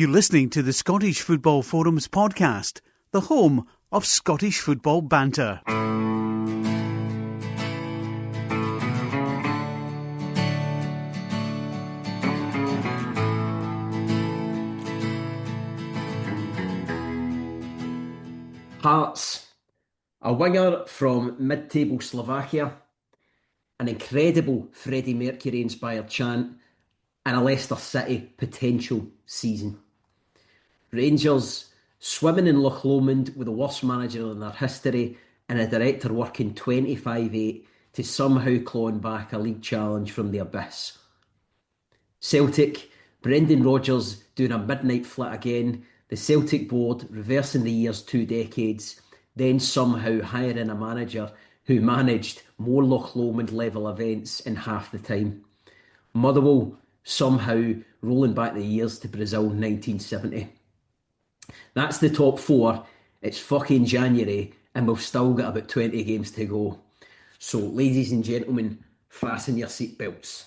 You're listening to the Scottish Football Forums podcast, the home of Scottish football banter. Hearts, a winger from mid-table Slovakia, an incredible Freddie Mercury-inspired chant, and a Leicester City potential season. Rangers swimming in Loch Lomond with the worst manager in their history and a director working 25/8 to somehow clawing back a league challenge from the abyss. Celtic, Brendan Rodgers doing a midnight flit again, the Celtic board reversing the year's 2 decades, then somehow hiring a manager who managed more Loch Lomond level events in half the time. Motherwell somehow rolling back the years to Brazil 1970. That's the top four. It's fucking January and we've still got about 20 games to go. So ladies and gentlemen, fasten your seatbelts.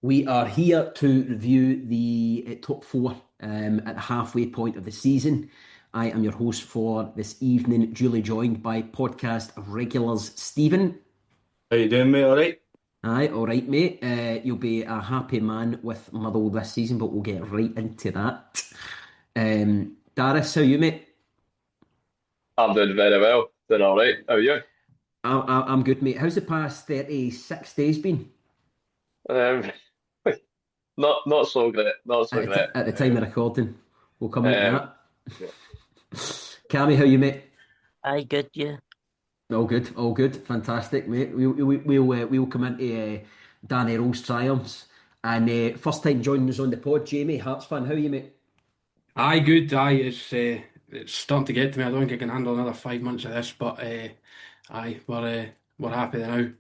We are here to review the top four at the halfway point of the season. I am your host for this evening, duly joined by podcast regulars Stephen. How you doing, mate? All right? Aye, all right, mate. You'll be a happy man with Motherwell this season, but we'll get right into that. Darius, how are you, mate? I'm doing very well. Doing all right. How are you? I'm good, mate. How's the past 36 days been? Um, not so great. Not so great. At the time of recording, we'll come into that. Yeah. Cammy, how are you, mate? Aye, good, yeah. All good, fantastic, mate. We'll come into Dan Earl's triumphs, and first time joining us on the pod, Jamie, Hearts fan. How are you, mate? Aye, good. Aye, it's starting to get to me. I don't think I can handle another 5 months of this, but aye, we're happy now.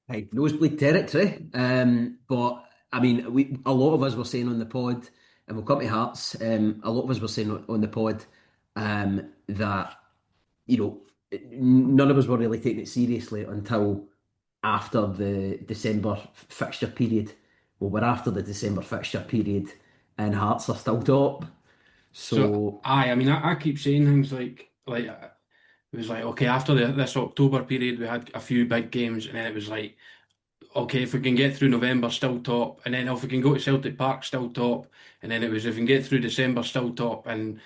Hey, nosebleed territory. But I mean, a lot of us were saying on the pod, and we'll come to Hearts. A lot of us were saying on the pod that none of us were really taking it seriously until after the December fixture period. Well, we're after the December fixture period, and Hearts are still top. So aye, I mean, I keep saying things like it was like, okay, after this October period, we had a few big games, and then it was like, okay, if we can get through November, still top, and then if we can go to Celtic Park, still top, and then it was if we can get through December, still top, and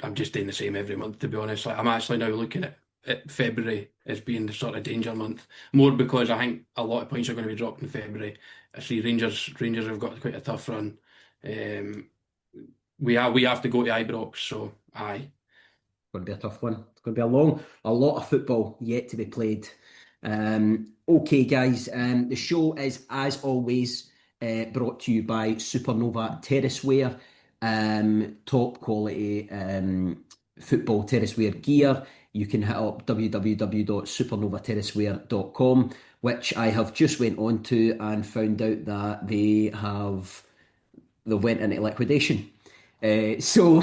I'm just doing the same every month, to be honest. Like, I'm actually now looking at February as being the sort of danger month, more because I think a lot of points are going to be dropped in February. I see Rangers have got quite a tough run. We have to go to Ibrox, so aye. Going to be a tough one. It's going to be a lot of football yet to be played. Okay, guys. The show is, as always, brought to you by Supernova Terraceware. Top quality football terraceware gear. You can hit up www.supernovaterraceware.com, which I have just went on to and found out that they went into liquidation. So.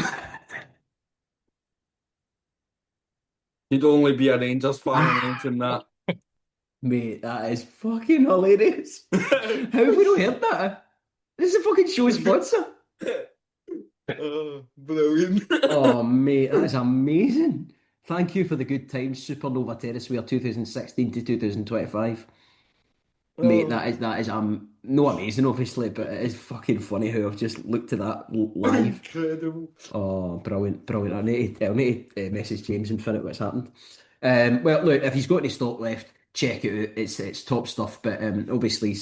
You'd only be a Rangers fan mentioning that. Mate, that is fucking hilarious. How have we not heard that? This is a fucking show sponsor. Oh, brilliant. Oh, mate, that is amazing. Thank you for the good times, Supernova Terraceware 2016 to 2025. Mate, that is no amazing, obviously, but it is fucking funny how I've just looked at that live. Incredible. Oh, brilliant. I need to message James and find out what's happened. Well, look, if he's got any stock left, check it out. It's top stuff, but obviously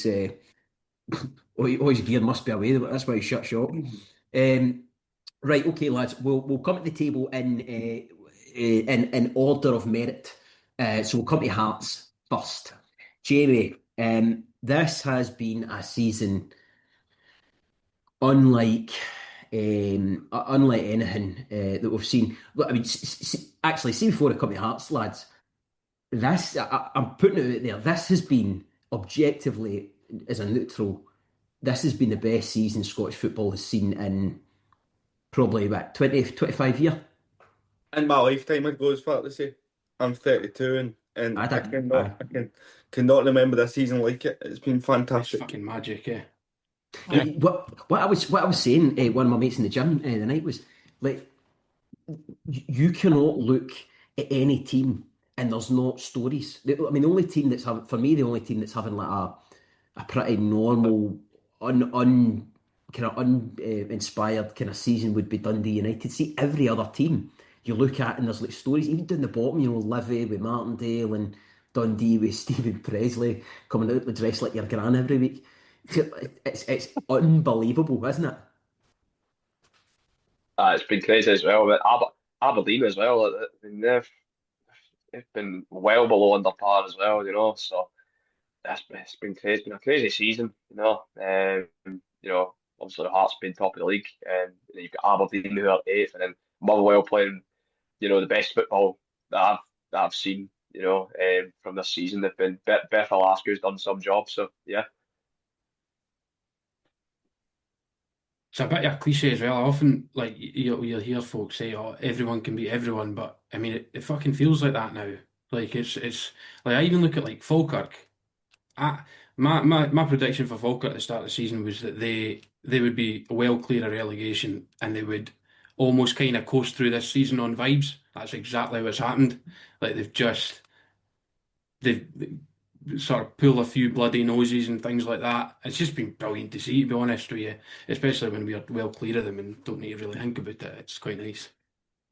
all his gear must be away. That's why he shut shop. Right, okay, lads, we'll come at the table in order of merit. So we'll come to Hearts first. Jamie, this has been a season unlike anything that we've seen. Look, I mean, actually, see before I come to Hearts, lads, this I'm putting it out there. This has been objectively, as a neutral, this has been the best season Scottish football has seen in probably 25 years. In my lifetime, I'd go as far to say. I'm 32 and I cannot remember this season like it. It's been fantastic. It's fucking magic, yeah. Yeah. What I was saying, one of my mates in the gym the night was like, you cannot look at any team and there's not stories. I mean, the only team that's having, for me, the only team that's having like a pretty normal, un kind of uninspired kind of season would be Dundee United. See, every other team you look at and there's like stories, even down the bottom, Livy with Martindale and Dundee with Stephen Presley coming out with dress like your gran every week. It's unbelievable, isn't it? It's been crazy as well. But Aberdeen as well. I mean, they've been well below under par as well. So it's been crazy. It's been a crazy season. Obviously the Hearts been top of the league, and you've got Aberdeen who are eighth, and then Motherwell playing, the best football that I've seen. From this season, they've been Beth Alaska's done some job. So yeah. It's a bit of a cliche as well. I often like you'll hear folks say, "Oh, everyone can beat everyone," but I mean, it fucking feels like that now. Like it's like I even look at like Falkirk. I, my prediction for Falkirk at the start of the season was that they would be well clear of relegation and they would almost kind of coast through this season on vibes. That's exactly what's happened. Like they've sort of pull a few bloody noses and things like that. It's just been brilliant to see, to be honest with you, especially when we're well clear of them and don't need to really think about it. It's quite nice.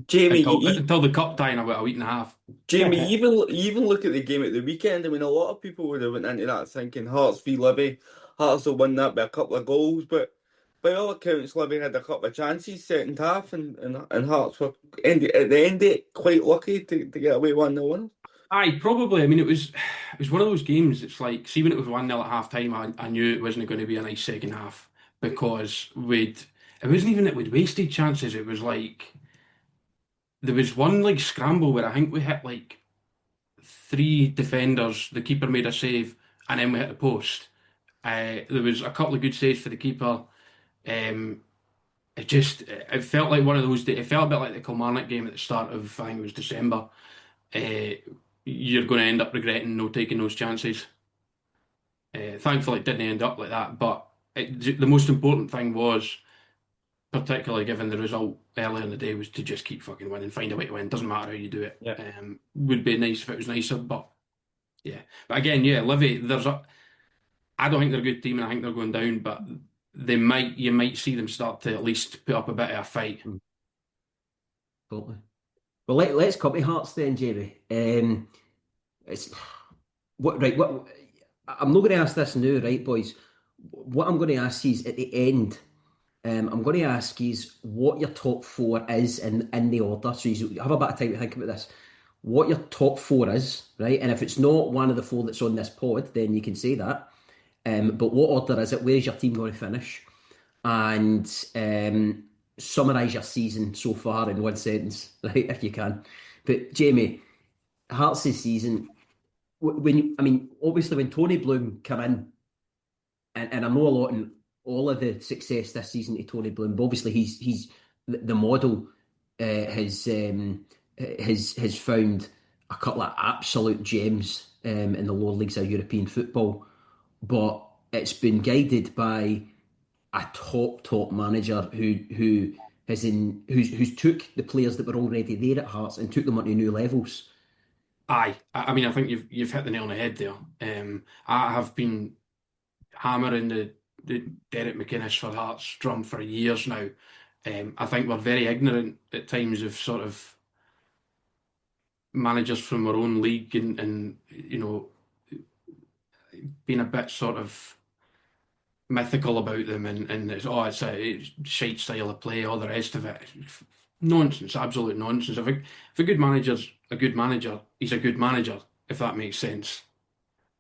Jamie, Until the cup tie in about a week and a half. Jamie, you even look at the game at the weekend. I mean, a lot of people would have went into that thinking Hearts v Livy, Hearts will win that by a couple of goals, but by all accounts, Livy had a couple of chances second half, and Hearts were at the end of it quite lucky to get away 1-0 Aye, probably. I mean, it was one of those games. It's like, see, when it was 1-0 at half time, I knew it wasn't going to be a nice second half because it wasn't even that we'd wasted chances. It was like, there was one like scramble where I think we hit like three defenders. The keeper made a save, and then we hit the post. There was a couple of good saves for the keeper. Um, it felt like one of those. It felt a bit like the Kilmarnock game at the start of I think it was December. Uh, you're going to end up regretting no taking those chances. Thankfully, it didn't end up like that. But the most important thing was, particularly given the result earlier in the day, was to just keep fucking winning, find a way to win. Doesn't matter how you do it. Yeah. Would be nice if it was nicer, but yeah. But again, yeah, Livy. I don't think they're a good team, and I think they're going down. But you might see them start to at least put up a bit of a fight. Totally. Well, let's come to Hearts then, Jamie. It's what right. What I'm not going to ask this now, right, boys? What I'm going to ask is at the end. I'm going to ask you what your top four is in the order. So you have a bit of time to think about this. What your top four is, right? And if it's not one of the four that's on this pod, then you can say that. But what order is it? Where's your team going to finish? And summarise your season so far in one sentence, right? If you can. But Jamie, Hearts' season. Obviously when Tony Bloom came in, and I know a lot in all of the success this season to Tony Bloom, but obviously he's the model has found a couple of absolute gems in the lower leagues of European football, but it's been guided by a top manager who's took the players that were already there at Hearts and took them onto new levels. Aye, I mean, I think you've hit the nail on the head there. I have been hammering the Derek McInnes for Hearts drum for years now. I think we're very ignorant at times of sort of managers from our own league and being a bit sort of mythical about them and it's a shite style of play, all the rest of it. Nonsense, absolute nonsense. If a good manager's a good manager, he's a good manager, if that makes sense.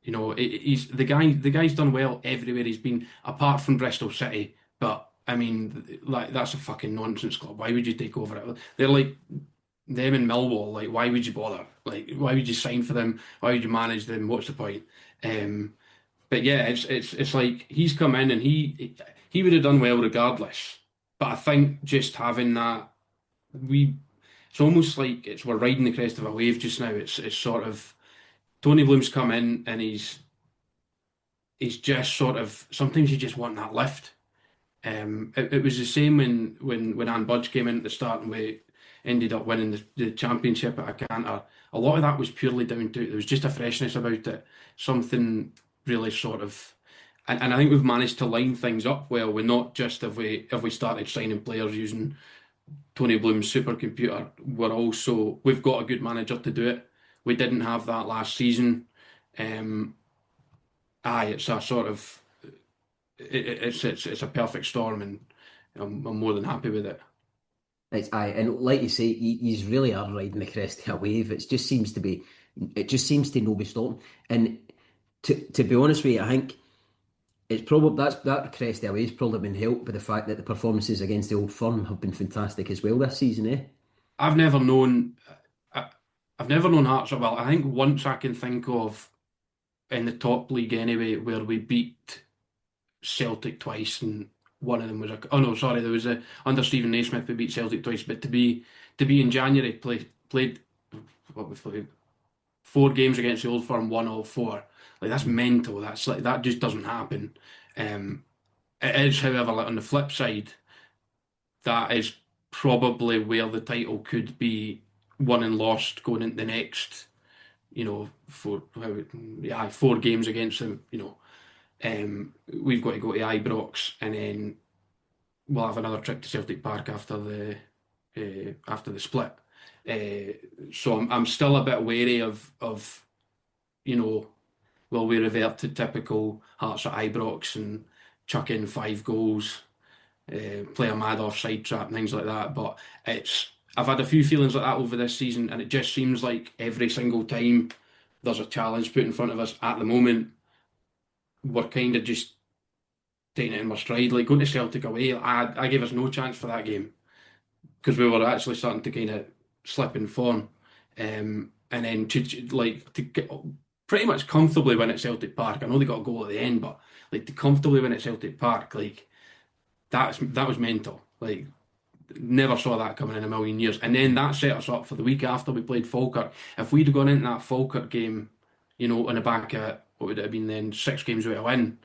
He's the guy. The guy's done well everywhere he's been, apart from Bristol City. But I mean, like that's a fucking nonsense club. Why would you take over it? They're like them in Millwall. Like, why would you bother? Like, why would you sign for them? Why would you manage them? What's the point? But yeah, it's like he's come in and he would have done well regardless. But I think just having that, it's almost like we're riding the crest of a wave just now. It's sort of Tony Bloom's come in and he he's just sort of sometimes you just want that lift. It was the same when Anne Budge came in at the start and we ended up winning the championship at a canter. A lot of that was purely down to there was just a freshness about it, something really sort of, and I think we've managed to line things up well. We're not just if we started signing players using Tony Bloom's supercomputer, we've got a good manager to do it. We didn't have that last season. It's a sort of it's a perfect storm, and I'm more than happy with it. And like you say, he's really are riding the crest of a wave. It just seems to not be stopping. And to be honest with you, I think it's probably that crest of a wave's probably been helped by the fact that the performances against the Old Firm have been fantastic as well this season, eh? I've never known Hearts so well. I think once I can think of in the top league anyway, where we beat Celtic twice, and one of them was there was under Stephen Naismith we beat Celtic twice, but to be in January played what we played 4 games against the Old Firm, won all 4. Like that's mental. That's like that just doesn't happen. It is, however, like on the flip side, that is probably where the title could be won and lost going into the next, 4 games against them. We've got to go to Ibrox, and then we'll have another trip to Celtic Park after the split. So I'm still a bit wary of will we revert to typical Hearts at Ibrox and chuck in 5 goals, play a mad offside trap, things like that. But I've had a few feelings like that over this season, and it just seems like every single time there's a challenge put in front of us at the moment, we're kind of just taking it in our stride. Like going to Celtic away, I gave us no chance for that game because we were actually starting to kind of slip in form, and then to get pretty much comfortably win at Celtic Park. I know they got a goal at the end, but like to comfortably win at Celtic Park, like that was mental. Like never saw that coming in a million years. And then that set us up for the week after we played Falkirk. If we'd have gone into that Falkirk game, on the back of what would it have been then 6 games without a win.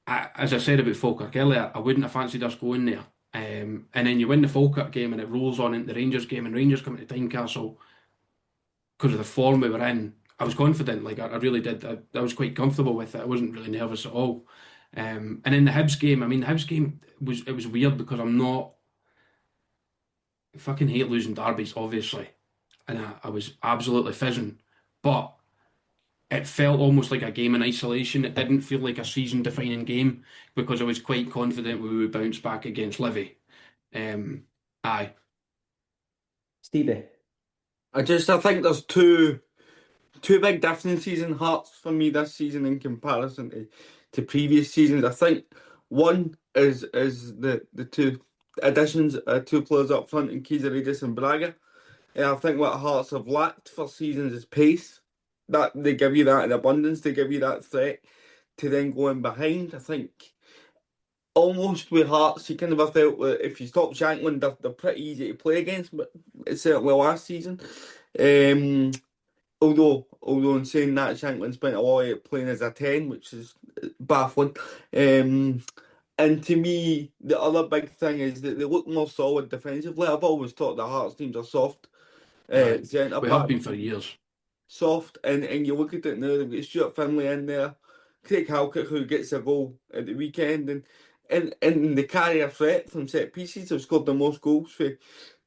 As I said about Falkirk earlier, I wouldn't have fancied us going there. And then you win the Falkirk game and it rolls on into the Rangers game, and Rangers come to Tynecastle because of the form we were in. I was confident, like I really did. I was quite comfortable with it. I wasn't really nervous at all. And in the Hibs game, the Hibs game was weird because I fucking hate losing derbies, obviously, and I was absolutely fizzing, but it felt almost like a game in isolation. It didn't feel like a season-defining game because I was quite confident we would bounce back against Livy. Aye. Stevie? I think there's two big differences in Hearts for me this season in comparison to previous seasons. I think one is the 2 additions, 2 players up front in Kizarides and Braga. And I think what Hearts have lacked for seasons is pace. That they give you that in abundance, they give you that threat to then go in behind. I think almost with Hearts, you kind of felt that if you stop Shankland, they're pretty easy to play against, but it's certainly last season. Although in saying that, Shankland spent a lot of it playing as a 10, which is baffling. And to me, the other big thing is that they look more solid defensively. I've always thought the Hearts teams are soft. Right. We have been for years. Soft, and you look at it now, they've got Stuart Finlay in there, Craig Halkett, who gets a goal at the weekend, and they carry a threat from set pieces. They've scored the most goals for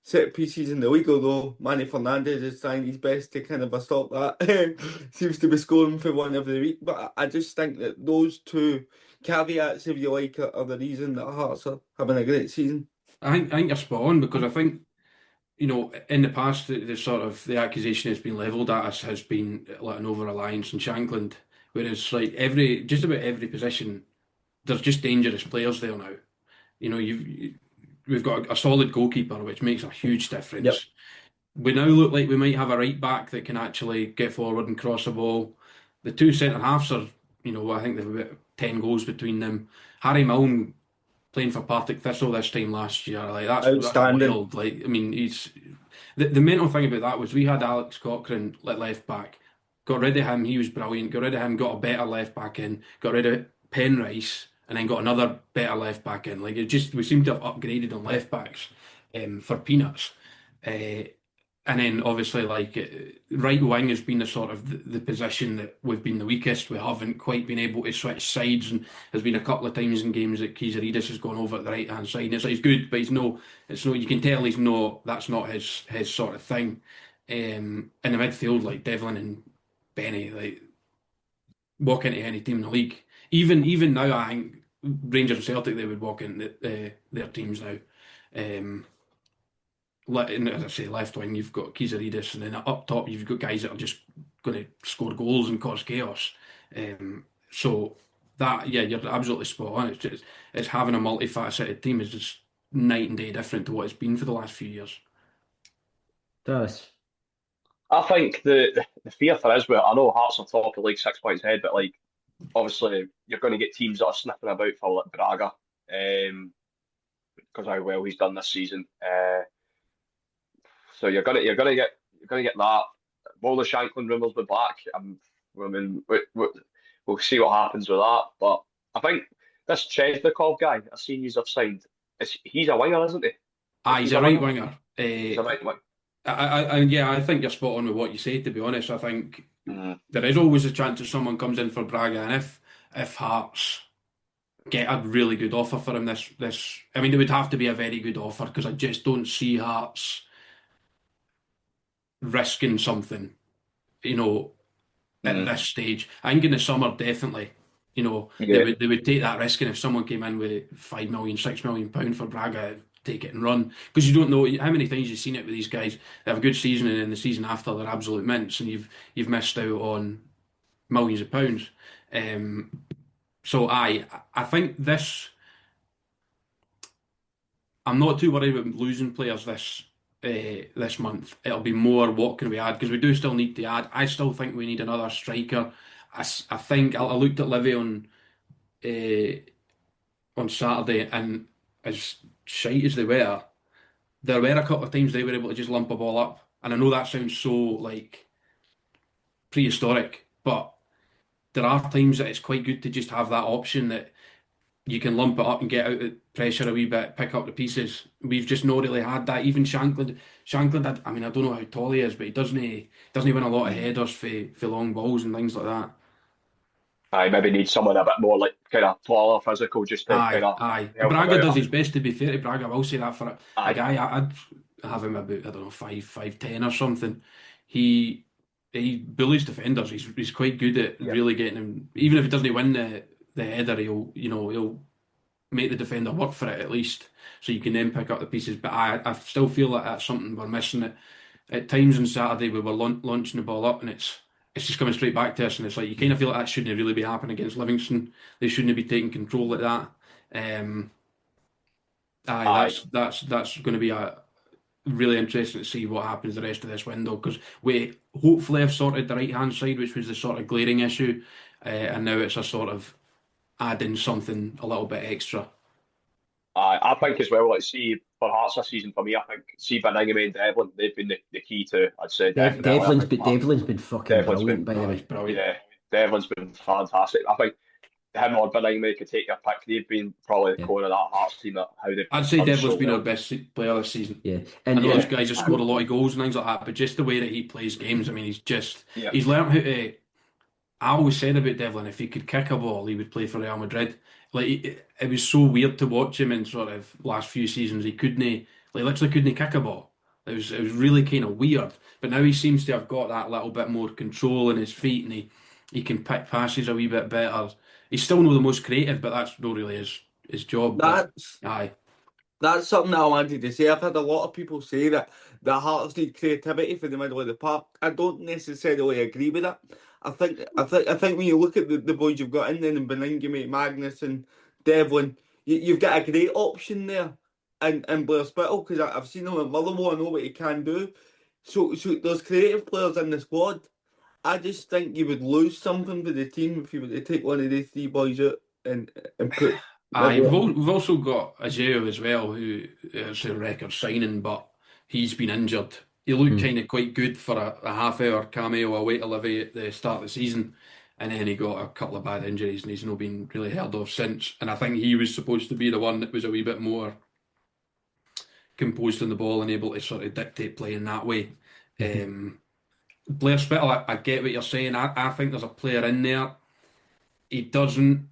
set pieces in the league, although Manny Fernandez is trying his best to kind of stop that. Seems to be scoring for one every week, but I just think that those 2 caveats, if you like, are the reason that Hearts are having a great season. I think you're spot on, because I think in the past, the accusation that's been levelled at us has been like an over-reliance on Shankland, whereas like just about every position, there's just dangerous players there now. We've got a solid goalkeeper, which makes a huge difference. Yep. We now look like we might have a right back that can actually get forward and cross a ball. The 2 centre halves are, I think they've about 10 goals between them. Harry Milne playing for Partick Thistle this time last year, like that's wild. Like, he's the mental thing about that was we had Alex Cochrane at left back, got rid of him. He was brilliant. Got rid of him. Got a better left back in. Got rid of Penrice, and then got another better left back in. Like we seem to have upgraded on left backs for peanuts. And then obviously right wing has been the sort of the position that we've been the weakest. We haven't quite been able to switch sides, and there's been a couple of times in games that Kizarides has gone over at the right hand side. And it's like he's good, but it's no. You can tell that's not his sort of thing. In the midfield, like Devlin and Benny, like walk into any team in the league. Even now, I think Rangers and Celtic they would walk into their teams now. And as I say, left wing you've got Kizarides, and then up top you've got guys that are just going to score goals and cause chaos. So that you're absolutely spot on. It's having a multifaceted team is just night and day different to what it's been for the last few years. Travis. I think the fear for us, well, I know Hearts are top of the league 6 points ahead, but like obviously you're going to get teams that are sniffing about for like Braga, because how well he's done this season. So you're gonna get that. Will the Shankland rumours be back? I mean, we'll see what happens with that. But I think this Chesnikov guy, I've seen you've signed. He's a winger, isn't he? He's a right winger. He's a right winger. I think you're spot on with what you say. To be honest, I think there is always a chance that someone comes in for Braga, and if Hearts get a really good offer for him, I mean, it would have to be a very good offer because I just don't see Hearts risking something, at this stage. I think in the summer, definitely, they would take that risk, and if someone came in with 5 million, £6 million for Braga, take it and run, because you don't know how many times you've seen it with these guys. They have a good season, and then the season after they're absolute mints, and you've missed out on millions of pounds. So I think I'm not too worried about losing players this month. It'll be more what can we add, because we do still need to add. I still think we need another striker. I think I looked at Livy on Saturday, and as shite as they were, there were a couple of times they were able to just lump a ball up, and I know that sounds so like prehistoric, but there are times that it's quite good to just have that option that you can lump it up and get out the pressure a wee bit, pick up the pieces. We've just not really had that. Even Shankland, I mean, I don't know how tall he is, but he doesn't win a lot of headers for long balls and things like that. I maybe need someone a bit more like kind of taller, physical, just to kind of. Aye. Braga does his best, to be fair to Braga. I will say that for a guy. I'd have him about, I don't know, 5'10" or something. He bullies defenders. He's quite good at really getting him. Even if he doesn't win the header, he'll make the defender work for it at least, so you can then pick up the pieces. But I still feel like that's something we're missing. At times on Saturday we were launching the ball up, and it's just coming straight back to us, and it's like you kind of feel like that shouldn't really be happening against Livingston. They shouldn't be taking control like that. That's going to be a really interesting to see what happens the rest of this window, because we hopefully have sorted the right hand side, which was the sort of glaring issue, and now it's a sort of adding something a little bit extra. I think as well, like, see, for Hearts this season, for me, I think, see, Banningham and Devlin, they've been the key to, I'd say, Devlin's been fucking brilliant, by the way. Brilliant. Yeah, Devlin's been fantastic. I think him or Banningham could take your pick. They've been probably the core of that Hearts team. I'd say Devlin's been our best player this season. Yeah, and I know those guys have scored a lot of goals and things like that, but just the way that he plays games, I mean, he's learned how to. I always said about Devlin, if he could kick a ball, he would play for Real Madrid. Like, it was so weird to watch him in sort of last few seasons. He literally couldn't kick a ball. It was really kind of weird. But now he seems to have got that little bit more control in his feet, and he can pick passes a wee bit better. He's still not the most creative, but that's not really his job. That's something that I wanted to say. I've had a lot of people say that the Hearts need creativity for the middle of the park. I don't necessarily agree with that. I think when you look at the boys you've got in there, and Beningame, Magnus and Devlin, you've got a great option there in Blair Spittle, because I've seen him at Motherwell. I know what he can do. So there's creative players in the squad. I just think you would lose something for the team if you were to take one of these three boys out and put. We've also got Ajeo as well, who is a record signing, but he's been injured he looked kind of quite good for a half-hour cameo away to Livy at the start of the season, and then he got a couple of bad injuries, and he's not been really heard of since. And I think he was supposed to be the one that was a wee bit more composed on the ball and able to sort of dictate play in that way. Blair Spittle, I get what you're saying. I think there's a player in there. He doesn't.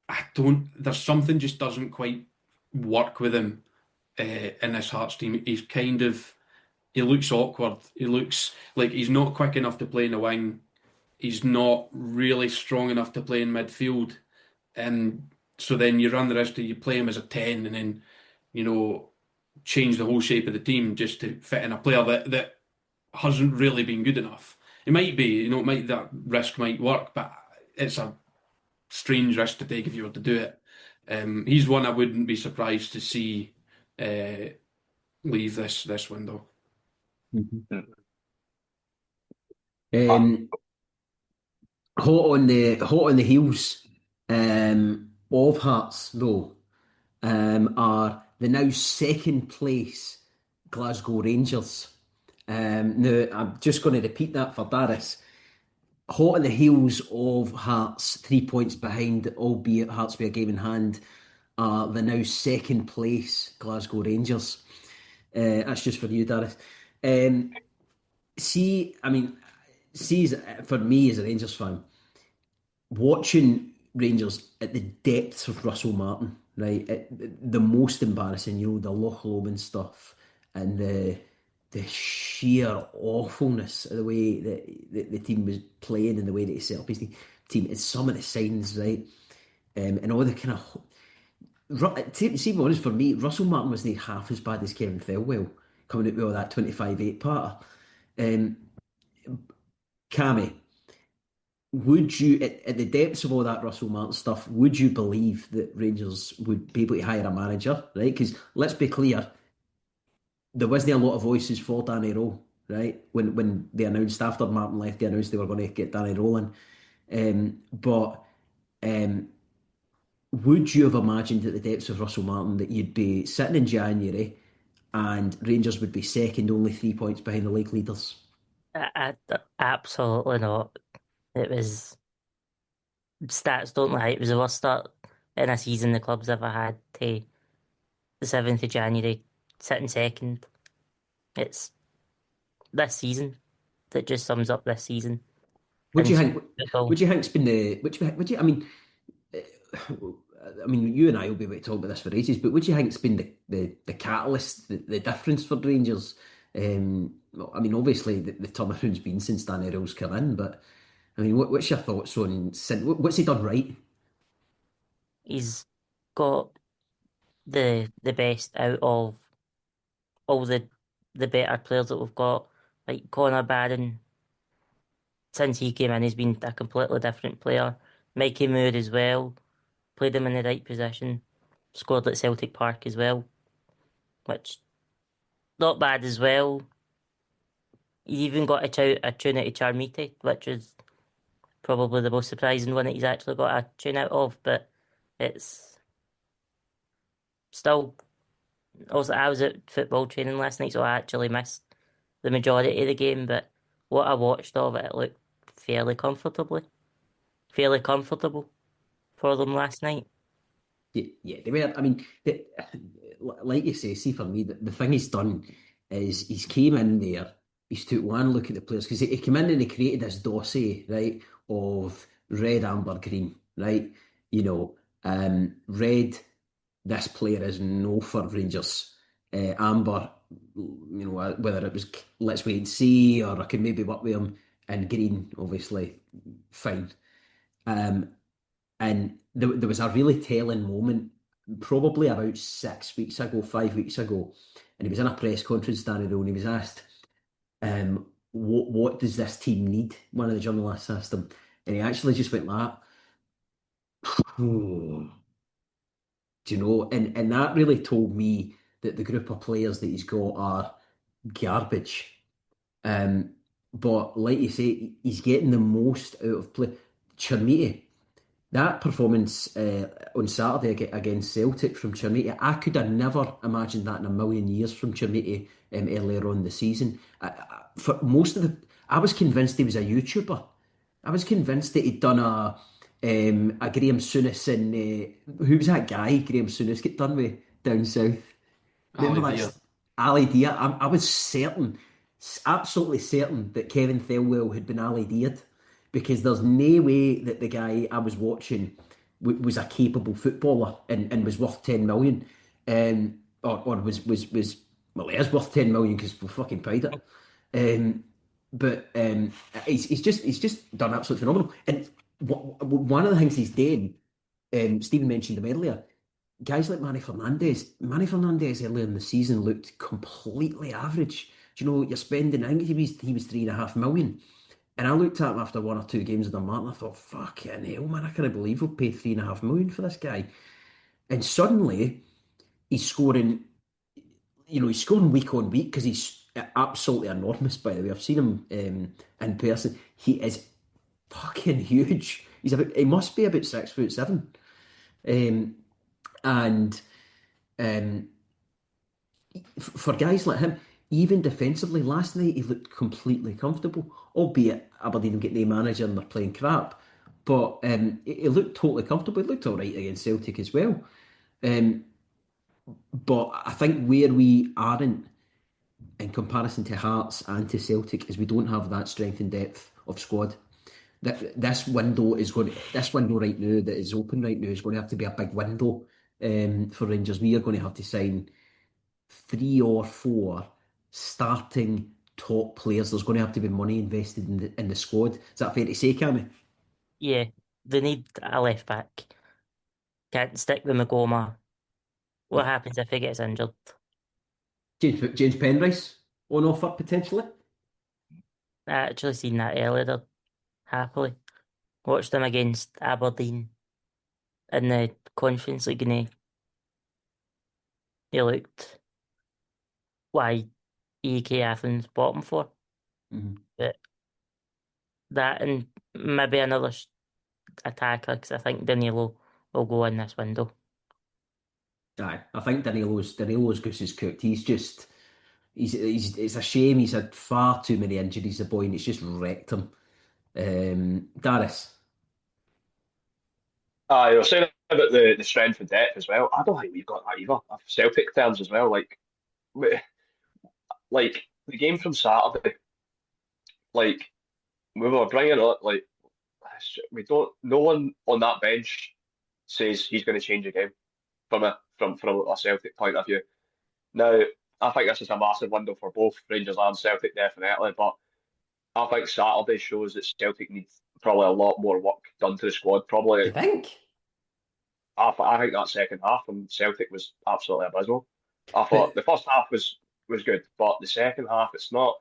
I don't. There's something just doesn't quite work with him in this Hearts team. He's kind of. He looks awkward. He looks like he's not quick enough to play in the wing. He's not really strong enough to play in midfield. So then you run the risk that you play him as a 10 and then, change the whole shape of the team just to fit in a player that hasn't really been good enough. It might be, that risk might work, but it's a strange risk to take if you were to do it. He's one I wouldn't be surprised to see leave this window. Hot on the heels of Hearts though are the now second place Glasgow Rangers. Now I'm just going to repeat that for Darius. Hot on the heels of Hearts, 3 points behind, albeit Hearts by a game in hand, are the now second place Glasgow Rangers. That's just for you, Darius. For me as a Rangers fan, watching Rangers at the depths of Russell Martin, right? The most embarrassing, the Loch Lomond stuff and the sheer awfulness of the way that the team was playing and the way that he set up his team. It's some of the signs, right? And all the kind of... To be honest, for me, Russell Martin wasn't half as bad as Kevin Thelwell coming out with all that 25-8 part. Cammy, would you, at the depths of all that Russell Martin stuff, would you believe that Rangers would be able to hire a manager, right? Because let's be clear, there wasn't a lot of voices for Danny Rowe, right? When they announced after Martin left, they announced they were going to get Danny Rowe in. But would you have imagined at the depths of Russell Martin that you'd be sitting in January and Rangers would be second, only 3 points behind the league leaders? Absolutely not. It was, stats don't lie, it was the worst start in a season the club's ever had to the 7th of January, sitting second. It's this season that just sums up this season. Would you think's been the I mean, you and I will be able to talk about this for ages, but would you think's been the catalyst, the difference for Rangers? Obviously the turnaround's been since Danny Rill's come in, but I mean, what's your thoughts on what's he done right? He's got the best out of all the better players that we've got, like Connor Barron. Since he came in, he's been a completely different player. Mikey Moore as well, played him in the right position, scored at Celtic Park as well, which not bad as well. He even got a tune out of Charmiti, which was probably the most surprising one that he's actually got a tune out of, but it's still... Also, I was at football training last night, so I actually missed the majority of the game, but what I watched of it, it looked fairly comfortable for them last night. Yeah, they were. I mean, like you say, see, for me, the thing he's done is he's came in there, he's took one look at the players, because he came in and he created this dossier, right, of red, amber, green, right? Red, this player is no for Rangers. Amber, whether it was let's wait and see, or I can maybe work with him, and green, obviously, fine. And there was a really telling moment, probably about 5 weeks ago, and he was in a press conference, Danny Rowe, and he was asked, what does this team need? One of the journalists asked him, and he actually just went like that. And that really told me that the group of players that he's got are garbage. But like you say, he's getting the most out of play. Charmiti, That performance on Saturday against Celtic from Chermiti, I could have never imagined that in a million years from Chermiti earlier on in the season. For most of the, I was convinced he was a YouTuber. I was convinced that he'd done a Graham Souness and who was that guy Graham Souness get done with down south? Ali Remember Dear. that Ali Dia? I was certain, absolutely certain that Kevin Thelwell had been Ali Dia'd because there's no way that the guy I was watching was a capable footballer and was worth 10 million, or was well, he is worth 10 million because we fucking paid it. Um, but he's just done absolutely phenomenal. And one of the things he's doing, Stephen mentioned him earlier, guys like Manny Fernandez earlier in the season looked completely average. Do you know you're spending? I think he was 3.5 million, and I looked at him after one or two games of the Martin. I thought, fucking hell, man, I can't believe we'll pay 3.5 million for this guy. And suddenly he's scoring. He's scoring week on week because he's absolutely enormous. By the way, I've seen him in person. He is fucking huge. He must be about 6'7", and um, for guys like him, even defensively, last night he looked completely comfortable, albeit Aberdeen get the manager and they're playing crap. But he looked totally comfortable. He looked all right against Celtic as well. Um, but I think where we aren't in comparison to Hearts and to Celtic is we don't have that strength and depth of squad. This window this window right now that is open right now is going to have to be a big window for Rangers. We are going to have to sign three or four starting top players. There's going to have to be money invested in the squad. Is that fair to say, Cammy? Yeah, they need a left back. Can't stick with McGoma. What No. happens if he gets injured? James Penrice on offer potentially. I actually seen that earlier, happily. Watched them against Aberdeen in the Conference League and he looked why EK Athens bottom for. Mm-hmm. But that and maybe another attacker because I think Danilo will go in this window. Aye, I think Danilo's goose is cooked. He's it's a shame he's had far too many injuries, the boy, and it's just wrecked him. Darius. You're saying about the strength and depth as well. I don't think we've got that either. Of Celtic terms as well. Like the game from Saturday. Like we were bringing up. Like we don't. No one on that bench says he's going to change the game from a Celtic point of view. Now, I think this is a massive window for both Rangers and Celtic, definitely. But I think Saturday shows that Celtic needs probably a lot more work done to the squad. You Probably, think? I think that second half from Celtic was absolutely abysmal. I thought But the first half was good, but the second half it's not.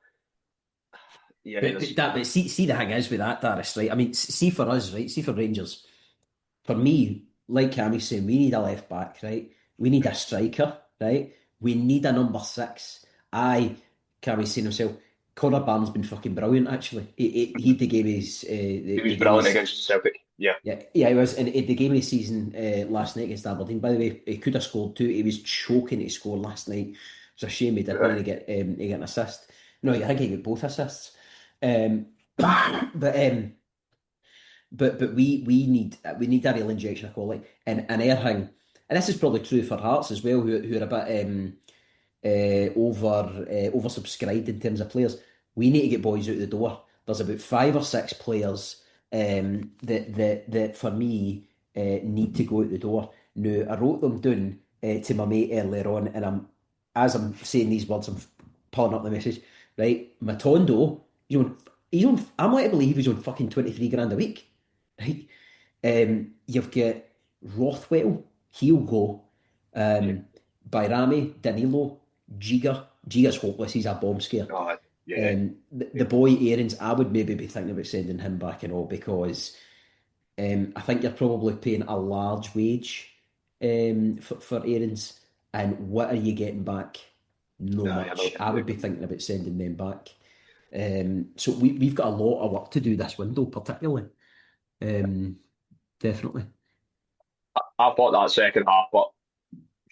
Yeah, but see the thing is with that, Darius, right? I mean, see for us, right? See for Rangers. For me, like Cammy's saying, we need a left back, right? We need a striker, right? We need a number six. Cammy's saying himself, Connor Barnes been fucking brilliant, actually. He the game is he was the game brilliant is against Celtic. Yeah, yeah, he was. And the game of the season last night against Aberdeen, by the way, he could have scored two. He was choking to score last night. It's a shame he didn't yeah. really get an assist. No, I think he got both assists. Um, but we need a real injection of quality and Erhing, and this is probably true for Hearts as well, who are a bit oversubscribed in terms of players. We need to get boys out the door. There's about five or six players that for me need to go out the door. Now I wrote them down to my mate earlier on, and as I'm saying these words, I'm pulling up the message. Right, Matondo, he's on. I'm like to believe he's on fucking 23 grand a week. Right, you've got Rothwell, he'll go. Yeah. Um, Bayrami, Danilo, Giga's hopeless. He's a bomb scare. Oh, yeah. The boy Aarons, I would maybe be thinking about sending him back and all because I think you're probably paying a large wage for Aarons, and what are you getting back? No No, yeah, much. I would be no. thinking about sending them back. So we've got a lot of work to do this window, particularly. Um, definitely. I thought that second half, but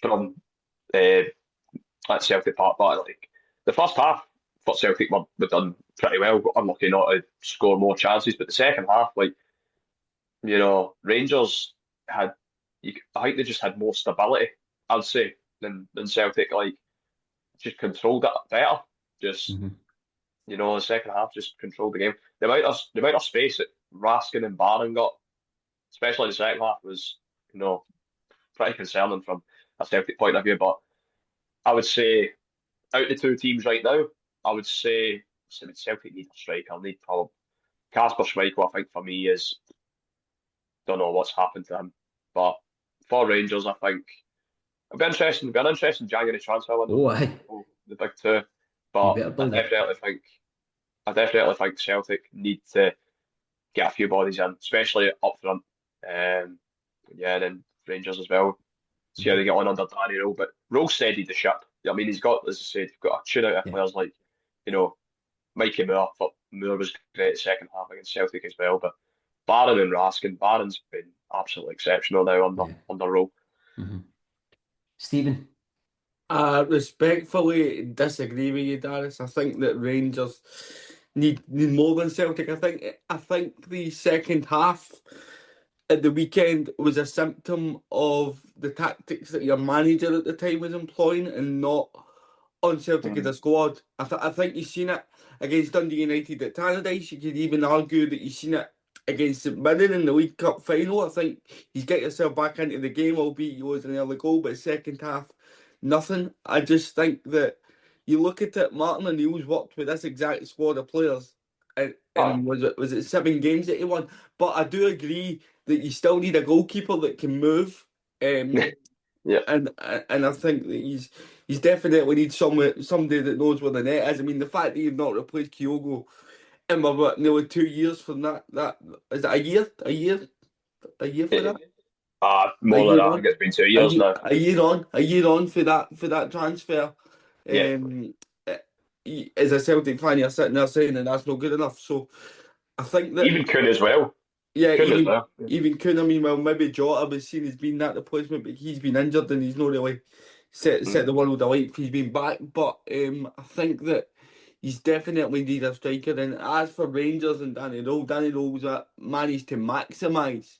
from uh, at Celtic Park, but like the first half for Celtic were done pretty well. Unlucky not to score more chances, but the second half, like Rangers had, I think they just had more stability. I'd say than Celtic. Like just controlled it better. Just Hmm. the second half just controlled the game. The amount of space that Raskin and Barron got, especially in the second half, was pretty concerning from a Celtic point of view. But I would say out of the two teams right now, I would say Celtic need a striker. Need probably Kasper Schmeichel. I think for me is don't know what's happened to him, but for Rangers, I think it'll be interesting. Be an interesting January transfer window. Oh, aye. The big two, You but better I build it. definitely think I definitely think Celtic need to get a few bodies in, especially up front. Yeah, and then Rangers as well. See how they get on under Danny Rowe. But Rowe steadied the ship. I mean, he's got, as I said, got a tune out of Yeah. players like, Mikey Moore. Thought Moore was great second half against Celtic as well. But Barron and Raskin, Barron's been absolutely exceptional now Yeah. under Rowe. Hmm. Stephen? I respectfully disagree with you, Darius. I think that Rangers need more than Celtic. I think the second half at the weekend was a symptom of the tactics that your manager at the time was employing and not on Celtic as a squad. I think you've seen it against Dundee United at Tannadice. You could even argue that you've seen it against St Mirren in the League Cup final. I think he's get yourself back into the game, albeit you lose an early goal, but second half, nothing. I just think that you look at it, Martin O'Neill's worked with this exact squad of players, and was it 7 games that he won? But I do agree that you still need a goalkeeper that can move. Yeah. And I think that he's definitely needs somebody that knows where the net is. I mean, the fact that you've not replaced Kyogo in nearly 2 years from that is it a year for that? A More than year that. I on, think it's been 2 years now. a year on for that transfer. Yeah. Eh, as a Celtic fan, you're sitting there saying that that's not good enough. So I think that Even Kuhn as well. yeah, Kuhn as well. even Kuhn. I mean, well, maybe Jota was seen as being that replacement, but he's been injured and he's not really set the world alight if he's been back. But I think that he's definitely need a striker. And as for Rangers and Danny Rowe's managed to maximise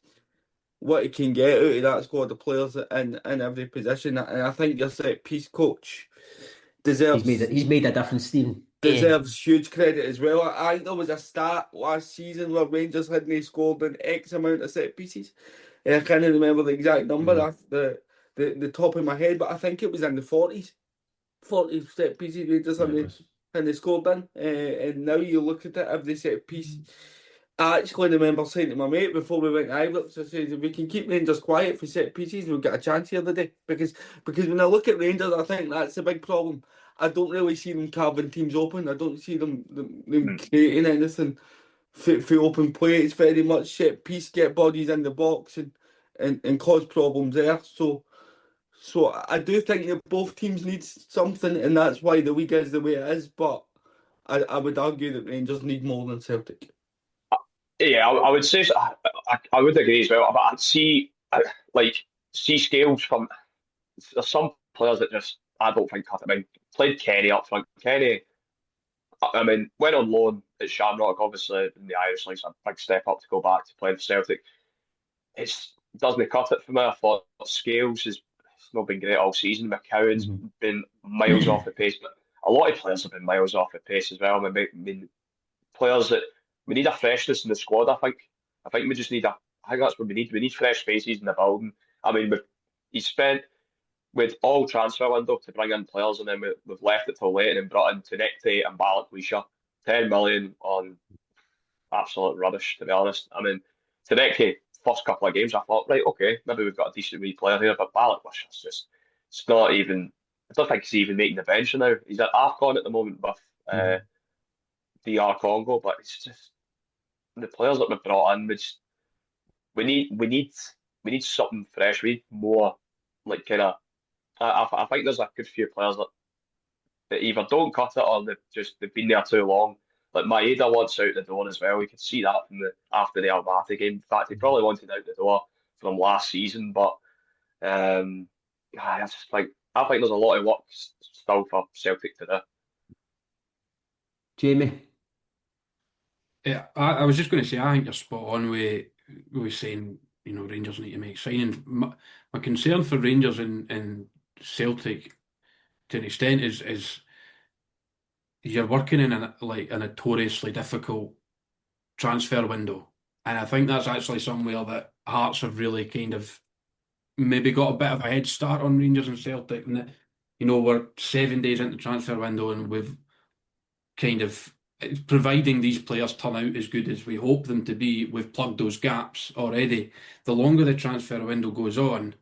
what he can get out of that squad of players in every position. And I think your set piece coach deserves He's made a difference, Stephen. deserves huge credit as well. I think there was a stat last season where Rangers hadn't scored an X amount of set pieces. I can't remember the exact number off the top of my head, but I think it was in the 40s. 40 set pieces Rangers hadn't scored in. And now you look at it, every set piece. I actually remember saying to my mate before we went to Ibrox, I said, if we can keep Rangers quiet for set pieces, we'll get a chance here today. Because when I look at Rangers, I think that's the big problem. I don't really see them carving teams open. I don't see them creating anything for open play. It's very much set piece, get bodies in the box and cause problems there. So I do think that both teams need something, and that's why the league is the way it is. But I would argue that Rangers need more than Celtic. Yeah, I would say I would agree as well. But I'd see scales from there's some players that just I don't think cut it. I mean, played Kenny up front. Kenny, I mean, went on loan at Shamrock. Obviously, in the Irish League's a big step up to go back to play for Celtic. It doesn't cut it for me. I thought Scales has not been great all season. McCowan's been miles off the pace, but a lot of players have been miles off the pace as well. I mean players that we need a freshness in the squad. I think we just need I think that's what we need. We need fresh faces in the building. I mean, he spent with all transfer window to bring in players, and then we've left it till late and then brought in Tenecte and Balak 10 million on absolute rubbish, to be honest. I mean, Tenecte, first couple of games, I thought, right, okay, maybe we've got a decent wee player here, but Balak is just, it's not even, I don't think he's even making the bench now. He's at AFCON at the moment with DR Congo, but it's just the players that we've brought in. We need something fresh. We need more like kind of. I think there's a good few players that either don't cut it or they've been there too long. Like Maeda wants out the door as well. We could see that from after the Almaty game. In fact, he probably wanted out the door from last season, but I think there's a lot of work still for Celtic to do. Jamie? Yeah, I was just going to say, I think you're spot on with saying, Rangers need to make signings. My concern for Rangers and Celtic to an extent is you're working in a notoriously difficult transfer window. And I think that's actually somewhere that Hearts have really kind of maybe got a bit of a head start on Rangers and Celtic. And that, we're 7 days into the transfer window and we've kind of, providing these players turn out as good as we hope them to be, we've plugged those gaps already. The longer the transfer window goes on,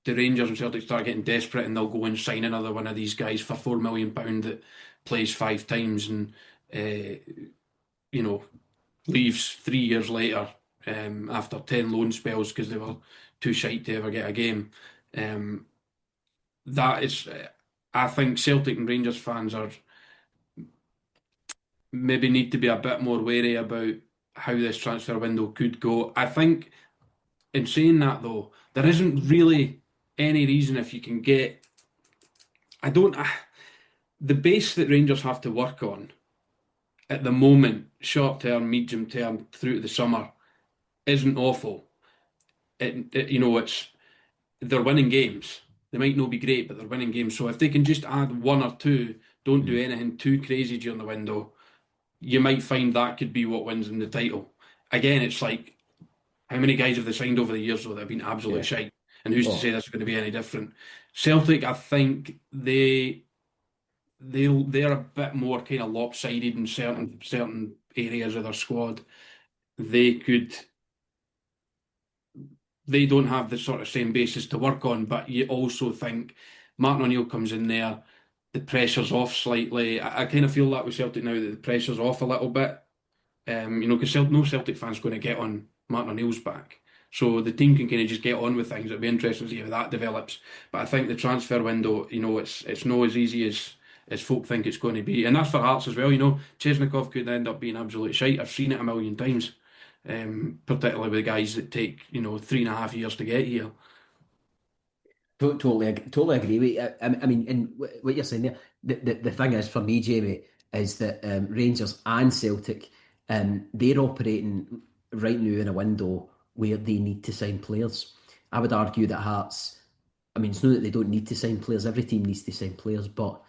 the Rangers and Celtic start getting desperate and they'll go and sign another one of these guys for £4 million that plays 5 times and, leaves 3 years later after 10 loan spells because they were too shite to ever get a game. That is, I think Celtic and Rangers fans are maybe need to be a bit more wary about how this transfer window could go. I think in saying that though, there isn't really any reason if you can get, the base that Rangers have to work on at the moment, short term, medium term, through to the summer, isn't awful. It's they're winning games. They might not be great, but they're winning games. So if they can just add one or two, don't do anything too crazy during the window, you might find that could be what wins them the title. Again, it's like, how many guys have they signed over the years though that have been absolute shite? And who's to say this is going to be any different? Celtic, I think they're a bit more kind of lopsided in certain areas of their squad. They don't have the sort of same basis to work on, but you also think Martin O'Neill comes in there, the pressure's off slightly. I kind of feel that with Celtic now, that the pressure's off a little bit. Because no Celtic fan's going to get on Martin O'Neill's back. So the team can kind of just get on with things. It'll be interesting to see how that develops. But I think the transfer window, it's not as easy as folk think it's going to be. And that's for Hearts as well. Chesnikov could end up being absolute shite. I've seen it a million times. Particularly with guys that take 3.5 years to get here. Totally agree with you. I mean, and what you're saying there, the thing is for me, Jamie, is that Rangers and Celtic, they're operating right now in a window where they need to sign players. I would argue that Hearts, I mean, it's not that they don't need to sign players. Every team needs to sign players, but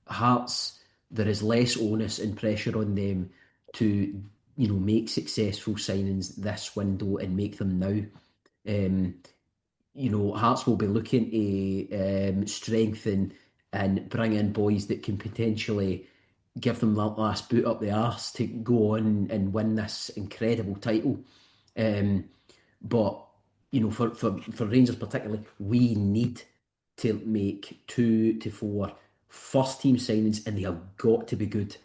Hearts, there is less onus and pressure on them to make successful signings this window and make them now. Hearts will be looking to strengthen and bring in boys that can potentially give them that last boot up the arse to go on and win this incredible title. But for Rangers particularly, we need to make 2 to 4 first team signings, and they have got to be good.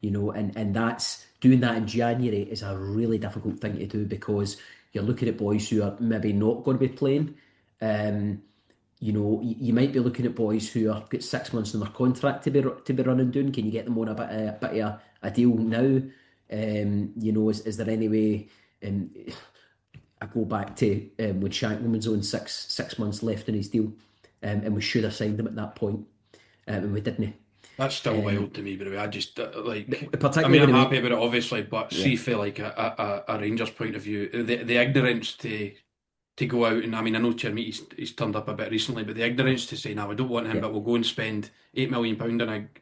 And that's doing that in January is a really difficult thing to do because you're looking at boys who are maybe not going to be playing. You might be looking at boys who are got 6 months in their contract to be running down. Can you get them on a bit of a deal now? Is there any way? I go back to when Shankland was on 6 months left in his deal, and we should have signed him at that point, and we didn't. That's still wild to me, but I just particularly I'm happy about it, obviously, but see for like a Rangers point of view, the ignorance to go out and I know Chermite he's turned up a bit recently, but the ignorance to say, no, we don't want him, but we'll go and spend £8 million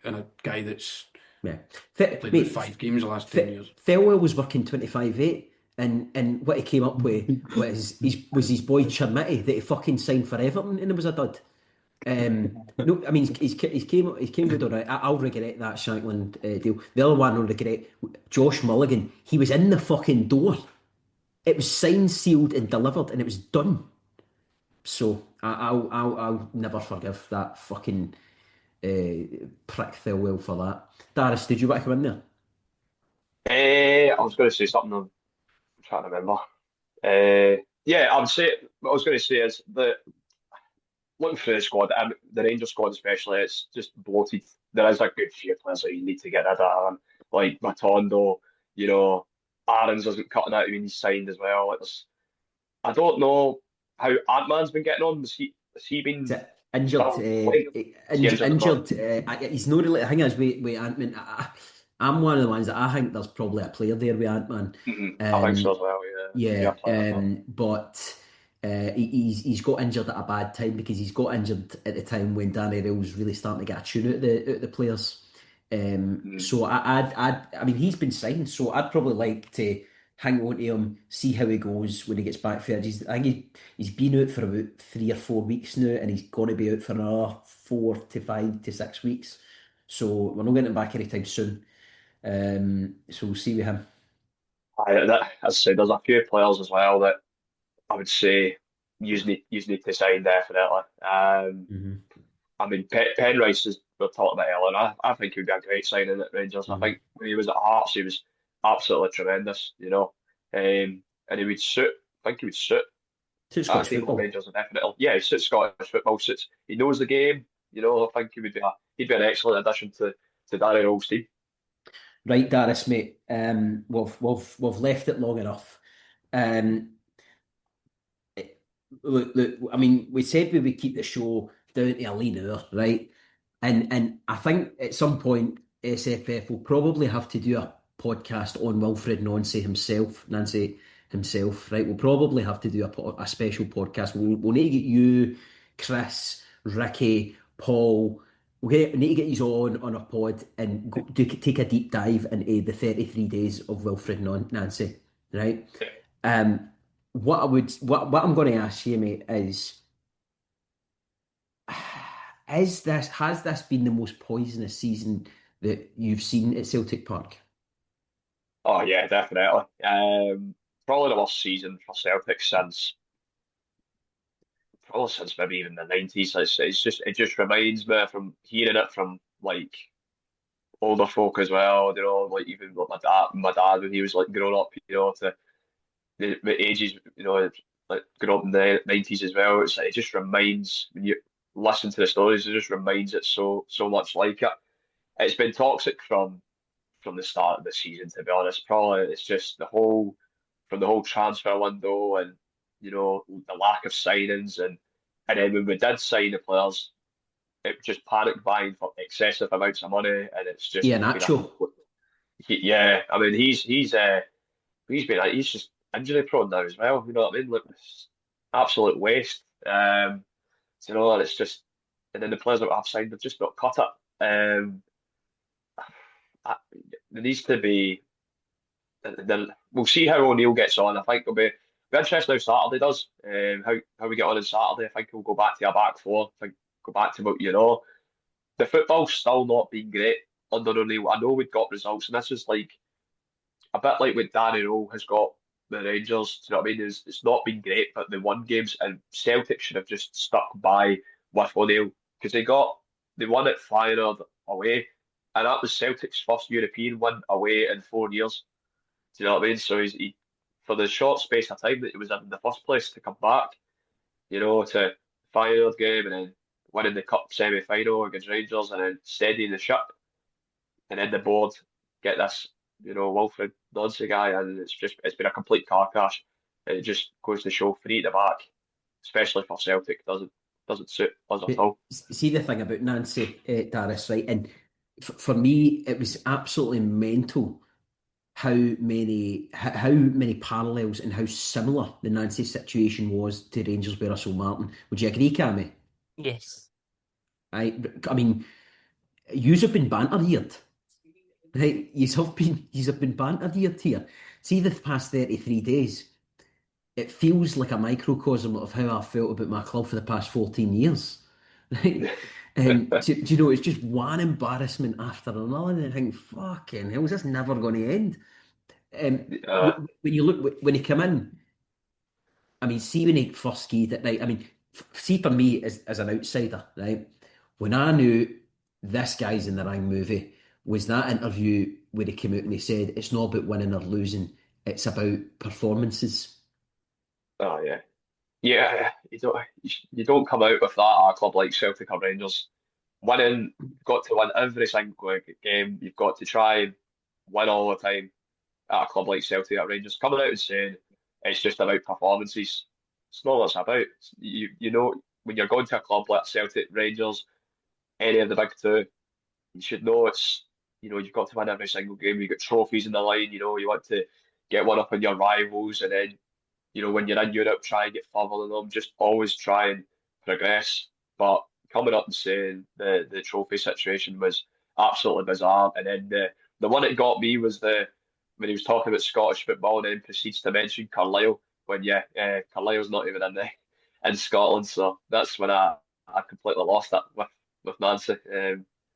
on a guy that's played 5 games the last 10 years. Thelwell was working 25-8. And what he came up with was his boy Chermite that he fucking signed for Everton, and it was a dud. No, I mean he's came good all right. I'll regret that Shankland deal. The other one I'll regret, Josh Mulligan. He was in the fucking door. It was signed, sealed, and delivered, and it was done. So I'll never forgive that fucking prick Thelwell for that. Darius, did you want to come in there? I was going to say something. I'm trying to remember. I would say what I was going to say is that looking through the squad, the Rangers squad especially, it's just bloated. There is a good few players that you need to get rid of, and like Matondo, you know, Aarons wasn't cutting out when he signed as well. I don't know how Ant-Man's been getting on. Has he Is been it injured? still playing? Is he injured as well? Injured. He's not really. I think as with Ant-Man, I'm one of the ones that I think there's probably a player there with Ant-Man. I think so as Um, well. Yeah, could be a yeah, player as well. but he's got injured at a bad time because he's got injured at the time when Danny Rail's really starting to get a tune out of the players. Mm. So I mean, he's been signed, so I'd probably like to hang on to him, see how he goes when he gets back fit. I think he's been out for about 3 or 4 weeks now, and he's going to be out for another 4 to 5 to 6 weeks. So we're not getting him back anytime soon. So we'll see with him. As I said, there's a few players as well that I would say you need to sign definitely. Hmm. I mean, Penrice is we were talking about earlier. I think he'd be a great signing at Rangers. I Hmm. think when he was at Hearts, he was absolutely tremendous, you know. And he would suit. I think he would suit To a Scottish team like football. Rangers definitely. Yeah, he suits Scottish football. Suits. He knows the game. You know, I think he'd be an excellent addition to Darren Hall's team. Right, Darius, mate. We've left it long enough. Um, look, I mean, we said we would keep the show down to a lean hour, right? And I think at some point SFF will probably have to do a podcast on Wilfred Nancy himself, right? We'll probably have to do a special podcast. We'll need to get you, Chris, Ricky, Paul. Need to get you on a pod and take a deep dive into the 33 days of Wilfred Nancy, right? Um, what I'm going to ask you, mate, has this been the most poisonous season that you've seen at Celtic Park? Oh yeah, definitely. Probably the worst season for Celtic since probably since maybe even the nineties. It just reminds me from hearing it from like older folk as well. You know, like even like my dad when he was like growing up. You know, to the ages. You know, like growing up in the nineties as well. It's like, it just reminds when you listen to the stories. It just reminds it so much like it. It's been toxic from the start of the season, to be honest. Probably it's just the whole transfer window and you know the lack of signings and then when we did sign the players, it just panic buying for excessive amounts of money and it's just Ian been a Nacho. yeah. I mean he's just injury prone now as well. You know what I mean? Like it's absolute waste. You know, and it's just and then the players that I've signed have just not cut it. I, there needs to be. Then we'll see how O'Neill gets on. I think it'll be interesting how Saturday does. How we get on Saturday. I think we'll go back to our back four. I think go back to what you know. The football's still not been great under O'Neill. I know we've got results, and this is like a bit like what Danny Rowe has got the Rangers. Do you know what I mean? It's not been great, but they won games, and Celtic should have just stuck by with O'Neill because they won at Feyenoord away, and that was Celtic's first European win away in 4 years. Do you know what I mean? So for the short space of time that he was in the first place to come back, you know, to Feyenoord game and then winning the cup semi-final against Rangers and then steadying the ship and then the board get this, you know, Wilfred Nancy guy and it's been a complete car crash. It just goes to show free at the back, especially for Celtic, doesn't suit us at But all. see the thing about Nancy, Darius, right? And for me, it was absolutely mental how many parallels and how similar the Nancy situation was to Rangers with Russell Martin. Would you agree, Cammy? Yes. I mean, yous have been bantered here. Right, yous have been bantered here. See the past 33 days. It feels like a microcosm of how I felt about my club for the past 14 years. Right? Do you know, it's just one embarrassment after another, and I think, fucking hell, is this never going to end? Uh, When you look, when he come in, I mean, see when he first skied it, right? I mean, see for me as an outsider, right? When I knew this guy's in the ring movie, was that interview where he came out and he said, it's not about winning or losing, it's about performances. oh yeah. Yeah, you don't come out with that at a club like Celtic or Rangers. Winning, you've got to win every single game. You've got to try and win all the time at a club like Celtic at Rangers, coming out and saying it's just about performances. It's not what it's about. You know, when you're going to a club like Celtic, Rangers, any of the big two, you should know it's, you've got to win every single game. You've got trophies in the line, you want to get one up on your rivals, and then, when you're in Europe, try and get further than them. Just always try and progress. But coming up and saying the trophy situation was absolutely bizarre. And then the one that got me was when he was talking about Scottish football and then proceeds to mention Carlisle, when Carlisle's not even in Scotland. So that's when I completely lost it with Nancy.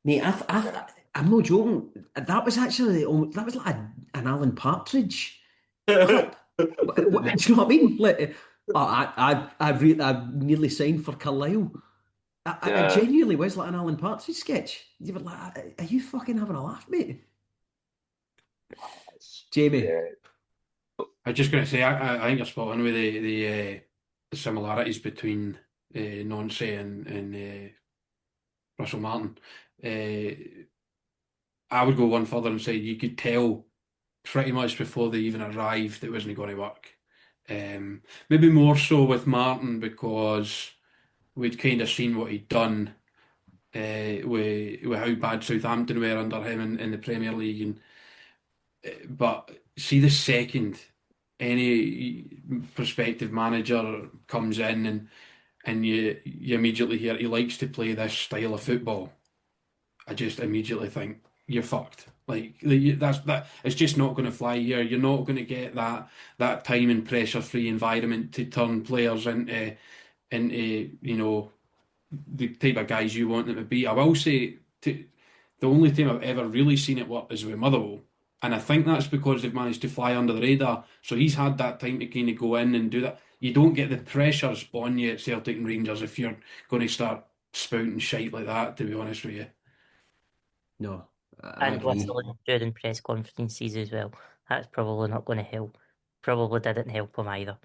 Mate, Yeah. I'm not joking. That was actually that was like an Alan Partridge clip. Do you know what I mean? Like, I've nearly signed for Carlisle. I Yeah. genuinely was like an Alan Partridge sketch. You were like, are you fucking having a laugh, mate? Jamie. Yeah. I was just going to say, I think you're spot on with the similarities between Nancy and Russell Martin. I would go one further and say you could tell pretty much before they even arrived it wasn't going to work. Maybe more so with Martin because we'd kind of seen what he'd done with how bad Southampton were under him in the Premier League, and but see the second any prospective manager comes in and you immediately hear he likes to play this style of football, I just immediately think you're fucked. Like that, it's just not going to fly here. You're not going to get that time and pressure free environment to turn players into the type of guys you want them to be. I will say the only time I've ever really seen it work is with Motherwell. And I think that's because they've managed to fly under the radar. So he's had that time to kind of go in and do that. You don't get the pressures on you at Celtic and Rangers if you're going to start spouting shite like that, to be honest with you. No, I And agree. whistling during press conferences as well. That's probably not going to help. Probably didn't help him either.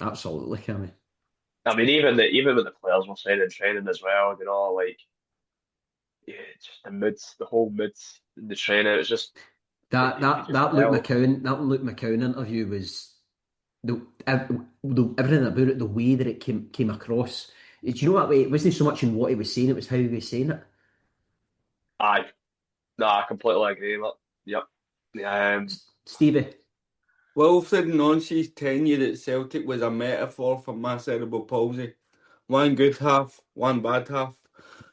Absolutely, Cammy. I mean, even when the players were saying in training as well, like, yeah, just the whole mood in the training. It was just you could just tell. That Luke McCown interview was everything about it, the way that it came across. Do you know what way? It wasn't so much in what he was saying; it was how he was saying it. I No, I completely agree with that. Yep. Stevie, Wilfred Nancy's tenure at Celtic was a metaphor for my cerebral palsy. One good half, one bad half,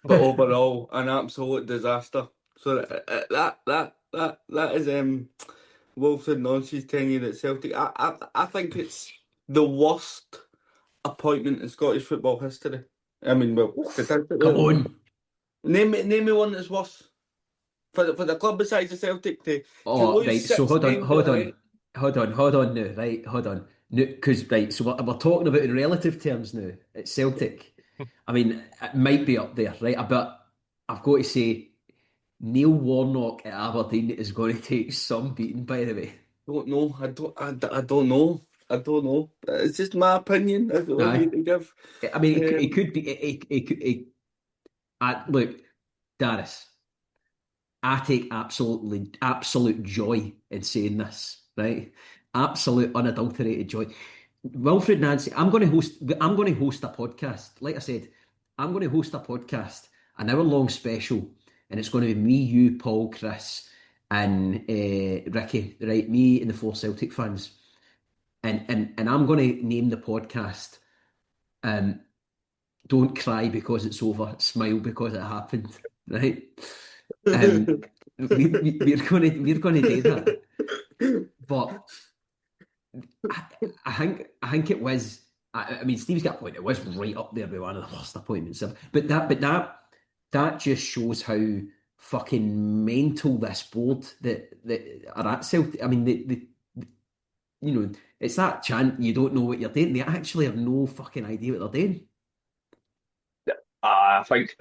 but overall an absolute disaster. So that is Wilfred Nancy's tenure at Celtic. I think it's the worst appointment in Scottish football history. I mean, well, statistically, come on. name me one that's worse for the club besides the Celtic to Oh, lose right. So 6 games away. hold on now. Right, hold on. Because right, so we're talking about in relative terms now. It's Celtic. I mean, it might be up there, right? But I've got to say, Neil Warnock at Aberdeen is going to take some beating. By the way, Don't know. I don't know. I don't know. It's just my opinion. If what aye. you can give. I mean, it Um, could be. Look, Darius. I take absolute joy in saying this, right? Absolute unadulterated joy. Wilfred Nancy, I'm going to host a podcast. Like I said, I'm going to host a podcast, an hour-long special, and it's going to be me, you, Paul, Chris, and Ricky, right? Me and the four Celtic fans. And I'm going to name the podcast um, Don't Cry Because It's Over, Smile Because It Happened, right? Um, we're going to do that. But I think it was. I mean, Steve's got a point. It was right up there with one of the worst appointments. But that just shows how fucking mental this board that are at Celtic. I mean, it's that chant. You don't know what you're doing. They actually have no fucking idea what they're doing. I think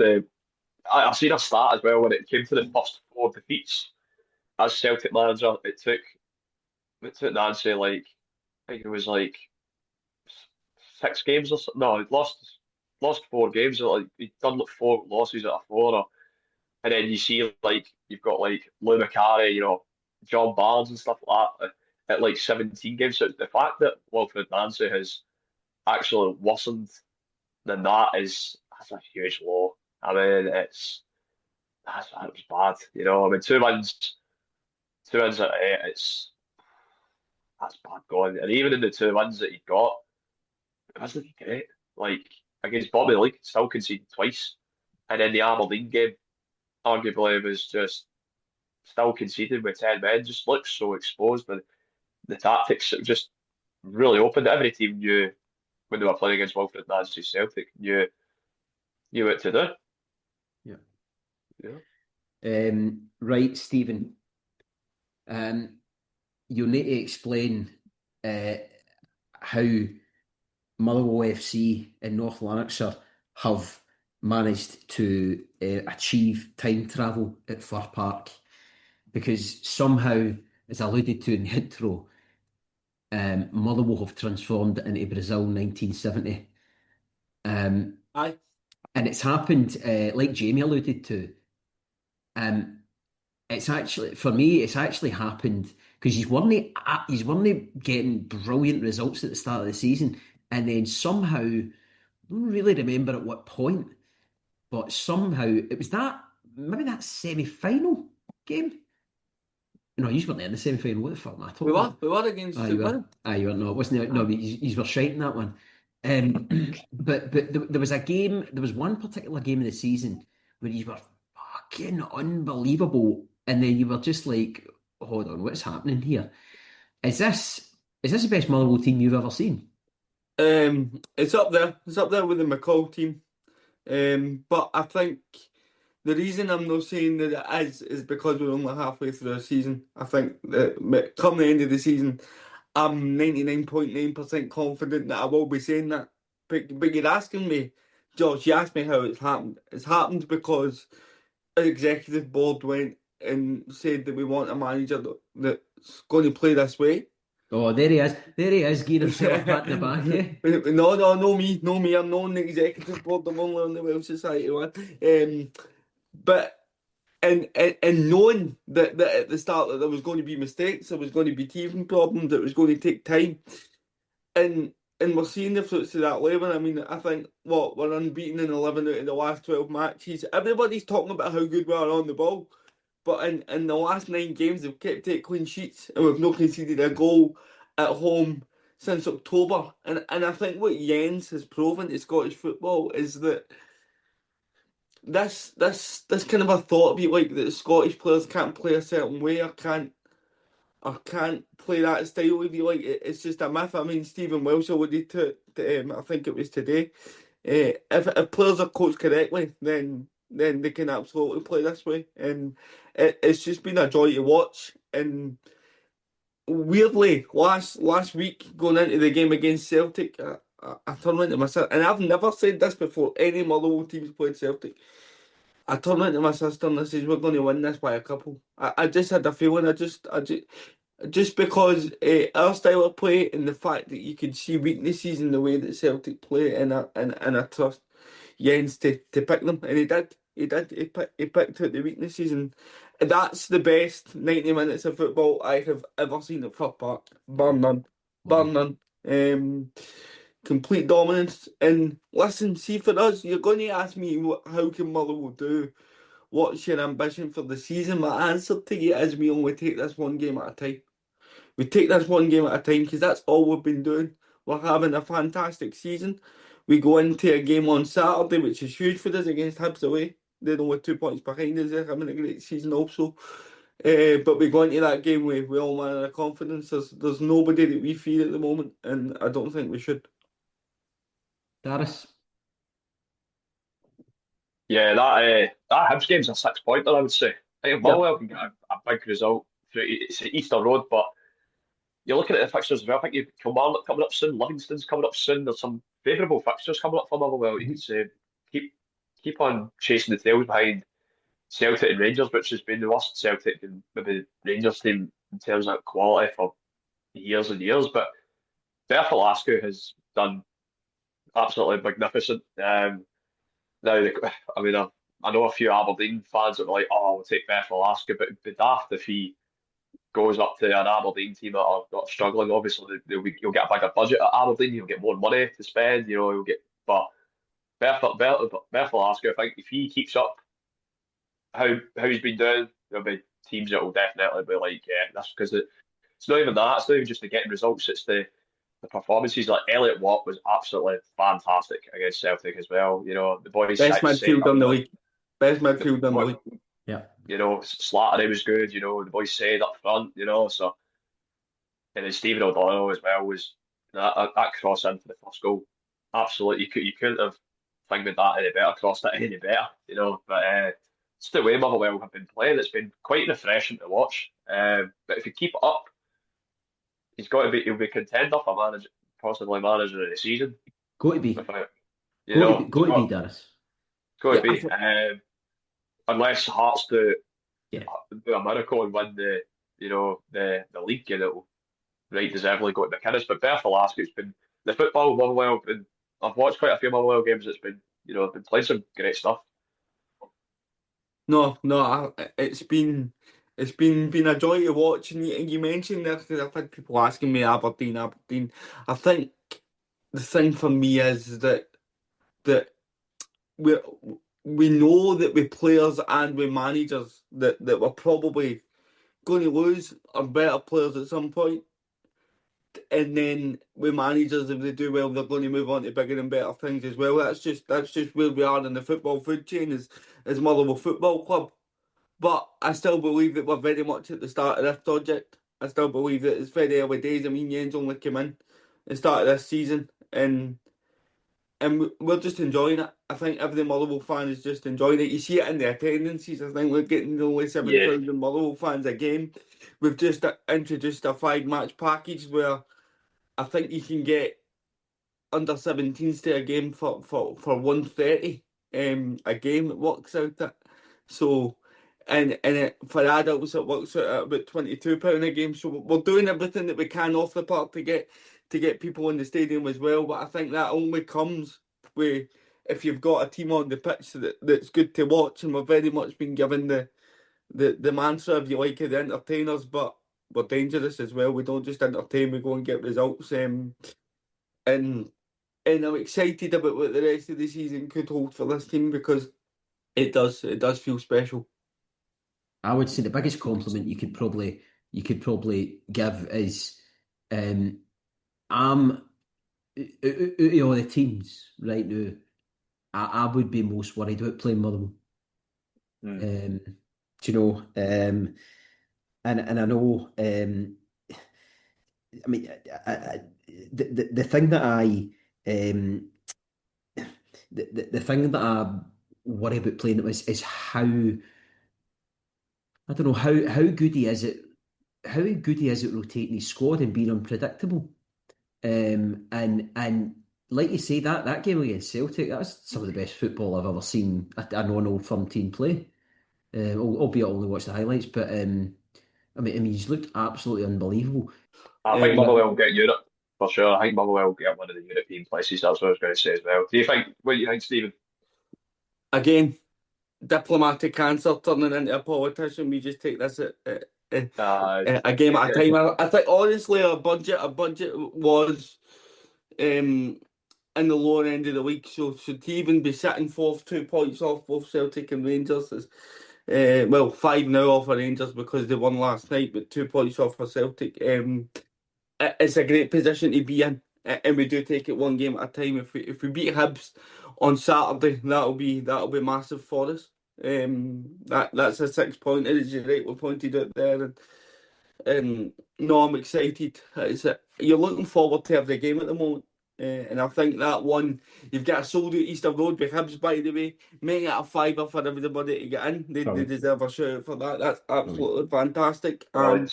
I've seen a stat as well when it came to the first four defeats as Celtic manager. It took Nancy, like, I think it was like 6 games or something. No, he lost 4 games. Like, he'd done like 4 losses out of 4. Or, I And then you see like you've got like Lou McCarry, John Barnes and stuff like that at like 17 games. So the fact that Wilfred Nancy has actually worsened than that's a huge low. I mean, that was bad. I mean, two wins at eight. That's bad going. And even in the two wins that he got, it wasn't great. Like against Bobby League, still conceded twice, and then the Aberdeen game, arguably, was just still conceded with 10 men. Just looks so exposed, but the tactics just really opened. Every team knew when they were playing against Wilfred Nancy Celtic knew what to do. Yeah. Right, Stephen. You'll need to explain how Motherwell FC in North Lanarkshire have managed to achieve time travel at Fir Park, because somehow, as alluded to in the intro, Motherwell have transformed it into Brazil 1970. Aye. And it's happened, like Jamie alluded to. It's actually, for me, it's actually happened because he's weren't getting brilliant results at the start of the season, and then somehow, I don't really remember at what point, but somehow it was that semi-final game. No, you weren't there in the semi-final. What the fuck am I talking about? We were against you were. You were. No, it wasn't. No, you were shite in that one. But there was a game. There was one particular game of the season where you were fucking unbelievable, and then you were just like, "Hold on, what's happening here? Is this the best Motherwell team you've ever seen?" It's up there. It's up there with the McCall team. But I think the reason I'm not saying that it is because we're only halfway through the season. I think that come the end of the season, I'm 99.9% confident that I will be saying that. But you're asking me, George, you asked me how it's happened. It's happened because the executive board went and said that we want a manager that's going to play this way. Oh, there he is. There he is, getting himself pat in the back, yeah? No, me. I'm not on the executive board. I'm only on the Welsh Society one. But and knowing that at the start that there was going to be mistakes, there was going to be teething problems, it was going to take time, and we're seeing the fruits of that labour. I mean, I think we're unbeaten in 11 out of the last 12 matches. Everybody's talking about how good we are on the ball, but in the last 9 games we've kept 8 clean sheets and we've not conceded a goal at home since October. And I think what Jens has proven to Scottish football is that this kind of a thought of you like that Scottish players can't play a certain way or can't play that style if you like. It's just a myth. I mean, Stephen Welsh alluded to I think it was today. If players are coached correctly, then they can absolutely play this way, and it's just been a joy to watch. And weirdly, last week going into the game against Celtic, I turned around to myself, and I've never said this before. Any Motherwell teams played Celtic. I turned around to my sister and I said, "We're going to win this by a couple." I just had a feeling. Just because our style of play and the fact that you could see weaknesses in the way that Celtic play, and I trust Jens to pick them, and he did. He picked out the weaknesses, and that's the best 90 minutes of football I have ever seen at Fir Park, bar none, bar none. Complete dominance. And listen, see, for us, you're going to ask me how can Motherwell do? What's your ambition for the season? My answer to you is we only take this one game at a time. We take this one game at a time because that's all we've been doing. We're having a fantastic season. We go into a game on Saturday, which is huge for us, against Hibs away. They're only 2 points behind us. They're having a great season also. But we go into that game with all manner of confidence. There's nobody that we fear at the moment, and I don't think we should. Darius? Yeah, that Hibs game's a 6-pointer, I would say. I think Motherwell can get a big result through it's Easter Road, but you're looking at the fixtures as well. I think you've Kilmarnock coming up soon, Livingston's coming up soon. There's some favourable fixtures coming up for Motherwell. You could say keep on chasing the tails behind Celtic and Rangers, which has been the worst Celtic and maybe Rangers team in terms of quality for years and years. But Bertha has done absolutely magnificent. Now, I mean, I know a few Aberdeen fans that were like, "Oh, we'll take Beth Alaska," but it'd be daft if he goes up to an Aberdeen team that are not struggling. Obviously, you'll get a bigger budget at Aberdeen. You'll get more money to spend. You'll get. But Beth Alaska, I think if he keeps up how he's been doing, there'll be teams that will definitely be like, yeah, that's because it's not even that. It's not even just the getting results. It's the performances. Like Elliot Watt was absolutely fantastic against Celtic as well. The boys Best set midfielder up in the the, league. Best the midfielder in the league. Yeah. Slattery was good. The boys said up front. So and then Stephen O'Donnell as well was that cross in for the first goal. Absolutely, you couldn't have fingered that any better, crossed it any better. But it's the way Motherwell have been playing. It's been quite refreshing to watch. But if you keep it up, he'll be contender for manager, possibly manager of the season. Go to be. Without, Go to be, Darius. It's got to Yeah, be. Unless Hearts do Yeah. a miracle and win the league, and it'll right deservedly go to McInnes. But Bertha last it's been the football Motherwell. I've watched quite a few Motherwell games. It's been I've been playing some great stuff. No, it's been a joy to watch. And you mentioned this because I've had people asking me Aberdeen. I think the thing for me is that we know that with players and with managers that we're probably going to lose our better players at some point. And then with managers, if they do well, they're going to move on to bigger and better things as well. That's just where we are in the football food chain as Motherwell Football Club. But I still believe that we're very much at the start of this project. I still believe that it's very early days. I mean, Jens only came in at the start of this season, and we're just enjoying it. I think every Motherwell fan is just enjoying it. You see it in the attendances. I think we're getting only 7,000 Motherwell fans a game. We've just introduced a 5-match package where I think you can get under 17s to a game for 130 a game. It works out at. So for adults it works out at about £22 a game. So we're doing everything that we can off the park to get people in the stadium as well. But I think that only comes with if you've got a team on the pitch that's good to watch, and we've very much been given the mantra, if you like, of the entertainers, but we're dangerous as well. We don't just entertain, we go and get results. And I'm excited about what the rest of the season could hold for this team because it does feel special. I would say the biggest compliment you could probably give is I'm out of all the teams right now, I would be most worried about playing Motherwell. Do you know? And I know. I mean, the thing that the thing that I worry about playing him is how I don't know how good he is at rotating his squad and being unpredictable. And like you say, that game against Celtic, that's some of the best football I've ever seen a non-Old Firm team play. Albeit I only watched the highlights, but I mean, he's looked absolutely unbelievable. I think Motherwell will get Europe for sure. I think Motherwell will get one of the European places. That's what I was going to say as well. What do you think, Stephen? Again, diplomatic answer turning into a politician. We just take this a game at a time. I think honestly, our budget was in the lower end of the league. So to even be sitting fourth, 2 points off both Celtic and Rangers is 5 now off of Rangers because they won last night, but 2 points off for Celtic. It's a great position to be in, and we do take it one game at a time. If we beat Hibs on Saturday, that'll be massive for us. That's a 6 pointer, as you rightly pointed out there, and no, I'm excited. You're looking forward to every game at the moment. And I think that one, you've got a sold out Easter Road with Hibs, by the way. Make it a fiver for everybody to get in. They deserve a shout out for that. That's absolutely fantastic. And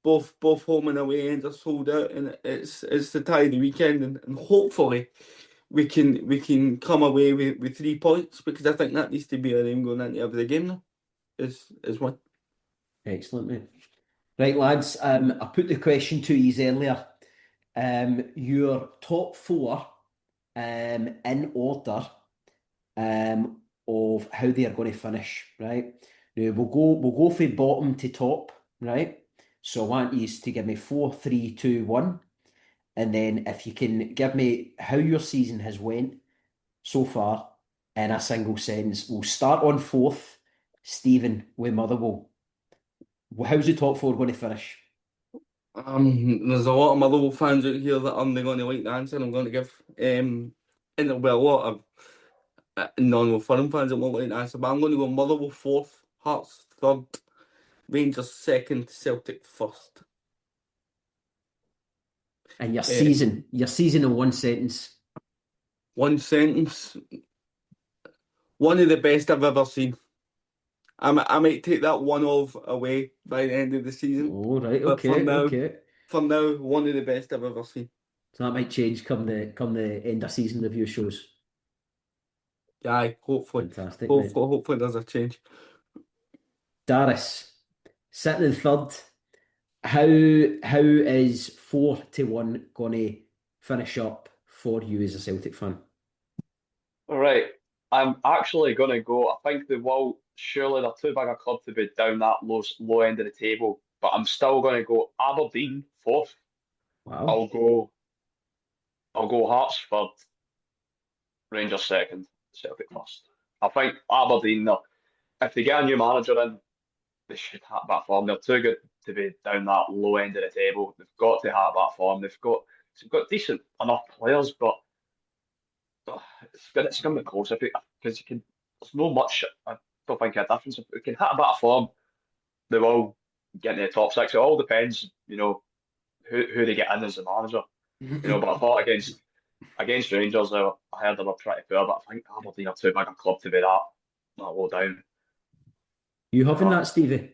both home and away ends are sold out, and it's the tie of the weekend, and hopefully we can come away with 3 points, because I think that needs to be our aim going into every game now. Is one. Excellent, mate. Right, lads, I put the question to you earlier. Your top 4 in order of how they are going to finish, right? Now we'll go from bottom to top, right? So I want you to give me 4-3-2-1, and then if you can give me how your season has went so far in a single sentence. We'll start on fourth, Stephen with Motherwell. How's the top four going to finish? There's a lot of Motherwell fans out here that aren't going to like the answer I'm going to give. And there'll be a lot of non Firm fans that won't like the answer, but I'm going to go Motherwell fourth, Hearts third, Rangers second, Celtic first. And your season in one sentence. One sentence. One of the best I've ever seen. I might take that one off away by the end of the season. Oh, right, But okay. For now, one of the best I've ever seen. So that might change come the end of season review shows. Aye, hopefully. Fantastic. Hopefully there's a change. Darius, sitting in third. How is 4-1 going to finish up for you as a Celtic fan? All right. I'm actually going to go. I think they will. Surely they're too big a club to be down that low end of the table. But I'm still going to go Aberdeen fourth. Wow. I'll go Hearts third, Rangers second, Celtic first. I think Aberdeen, if they get a new manager in, they should have that form. They're too good to be down that low end of the table. They've got to have that form. They've got decent enough players, but it's going to be close because you can. There's no much. I don't think a difference. If we can hit a bit of form, they will get into the top six. It all depends, who they get in as the manager. But I thought against Rangers, I heard they were pretty poor, but I think Aberdeen are too big a club to be that low down. You having that, Stevie?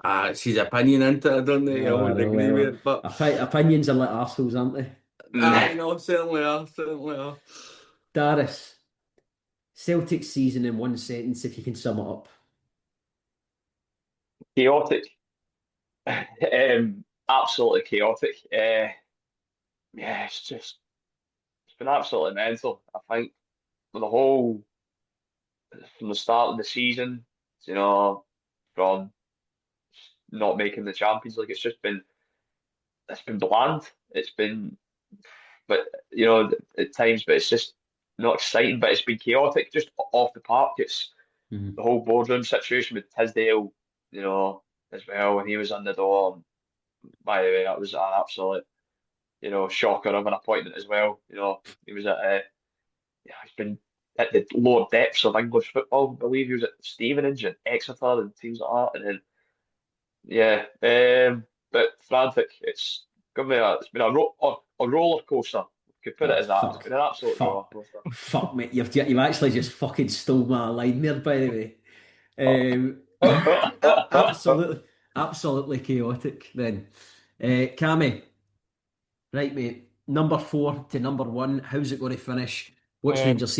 It's his opinion into it, don't they? I would agree with it, but opinions are like arseholes, aren't they? I know, certainly are. Darius, Celtic season in one sentence, if you can sum it up. Chaotic. Absolutely chaotic. It's been absolutely mental. I think from the start of the season, from not making the Champions League, it's been bland. It's been, but at times, but it's just not exciting. But it's been chaotic, just off the park. It's the whole boardroom situation with Tisdale, as well when he was on the door. By the way, that was an absolute, shocker of an appointment as well. He was he's been at the lower depths of English football. I believe he was at Stevenage and Exeter and teams like that. And then, but frantic. It's been a roller coaster. Could put it as that. It's been an absolute roller coaster. Fuck me, you've actually just fucking stole my line there. By the way, absolutely chaotic. Then, Cammy, right, mate. Number 4 to number 1. How's it going to finish? What's Rangers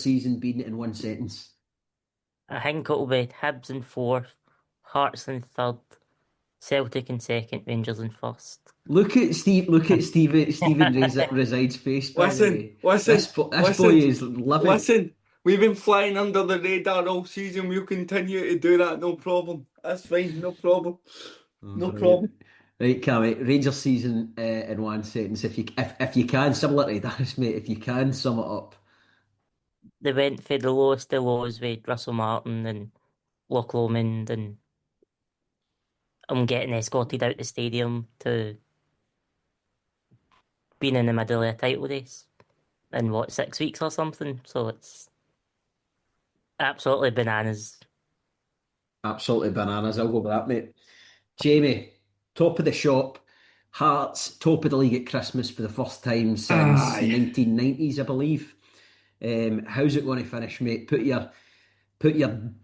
season been in one sentence? I think it'll be Hibs in 4th, Hearts in 3rd, Celtic in 2nd, Rangers in 1st. Look at Stephen Reside's face. Listen, this boy is living. Listen, we've been flying under the radar all season. We'll continue to do that, no problem. That's fine, no problem. No problem. Right, Cammy, Rangers season in one sentence. If you can, similar to that, mate, if you can sum it up. They went for the lowest of lows with Russell Martin and Loch Lomond, and I'm getting escorted out the stadium to being in the middle of a title race in 6 weeks or something. So it's absolutely bananas. Absolutely bananas. I'll go with that, mate. Jamie, top of the shop. Hearts, top of the league at Christmas for the first time since the 1990s, I believe. How's it going to finish, mate? Put your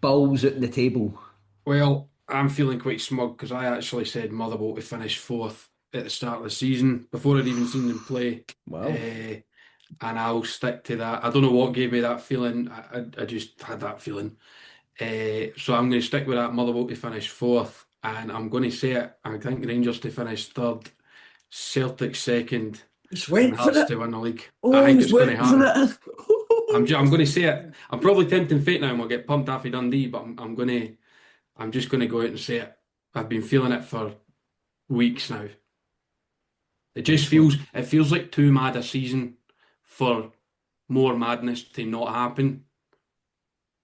balls out on the table. Well, I'm feeling quite smug because I actually said Motherwell to finish 4th at the start of the season before I'd even seen them play. Wow. And I'll stick to that. I don't know what gave me that feeling. I just had that feeling. So I'm going to stick with that. Motherwell to finish 4th, and I'm going to say it. I think Rangers to finish 3rd, Celtic 2nd, and Hearts to win the league. I think it's going to happen. I'm going to say it. I'm probably tempting fate now and we'll get pumped after Dundee, but I'm just going to go out and say it. I've been feeling it for weeks now. It feels like too mad a season for more madness to not happen.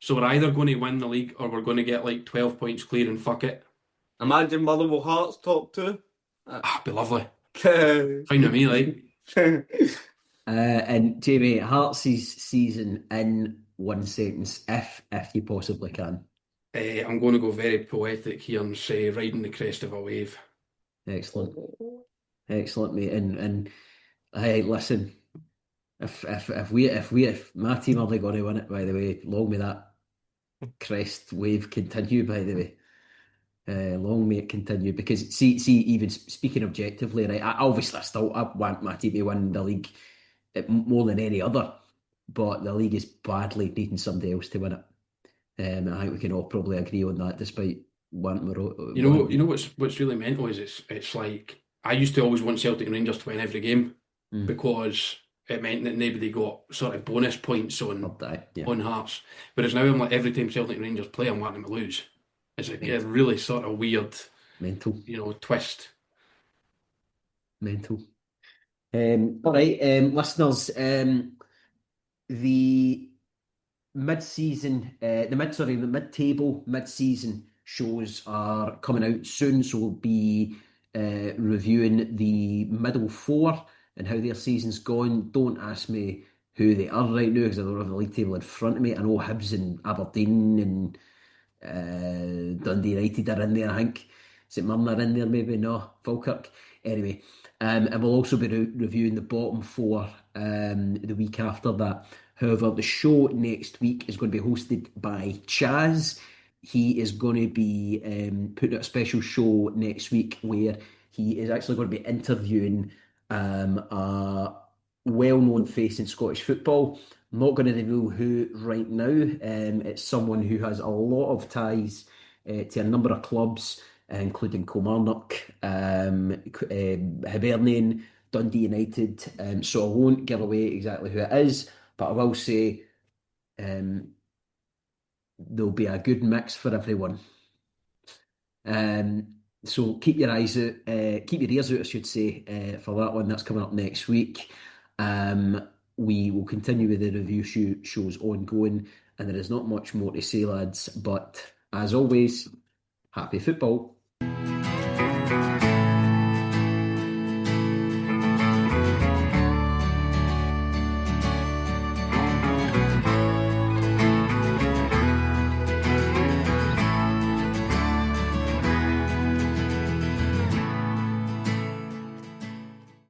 So we're either going to win the league or we're going to get like 12 points clear and fuck it. Imagine Motherwell Hearts top two. Be lovely. Fine Fine with me, like. And Jamie, Hearts' season in one sentence, if you possibly can. I'm going to go very poetic here and say riding the crest of a wave. Excellent, mate. And hey, listen, if my team are going to win it, by the way, long may that crest wave continue. By the way, long may it continue. Because see, even speaking objectively, right? I want my team to win the league more than any other, but the league is badly needing somebody else to win it. I think we can all probably agree on that, despite wanting. You know what's really mental is it's like I used to always want Celtic and Rangers to win every game because it meant that nobody got sort of bonus points on Hearts. Whereas now I'm like every time Celtic and Rangers play, I'm wanting them to lose. It's a really sort of weird, mental, twist. Mental. All right, listeners. The mid-season, the mid-table, mid-season shows are coming out soon, so we'll be reviewing the middle four and how their season's gone. Don't ask me who they are right now because I don't have the league table in front of me. I know Hibs and Aberdeen and Dundee United are in there, I think. St Mirren are in there, maybe? No, Falkirk. Anyway, and we'll also be reviewing the bottom four the week after that. However, the show next week is going to be hosted by Chaz. He is going to be putting out a special show next week where he is actually going to be interviewing a well-known face in Scottish football. I'm not going to reveal who right now. It's someone who has a lot of ties to a number of clubs, including Kilmarnock, Hibernian, Dundee United. So I won't give away exactly who it is, but I will say there'll be a good mix for everyone. So keep your eyes out, keep your ears out, I should say, for that one. That's coming up next week. We will continue with the review shows ongoing, and there is not much more to say, lads. But as always, happy football.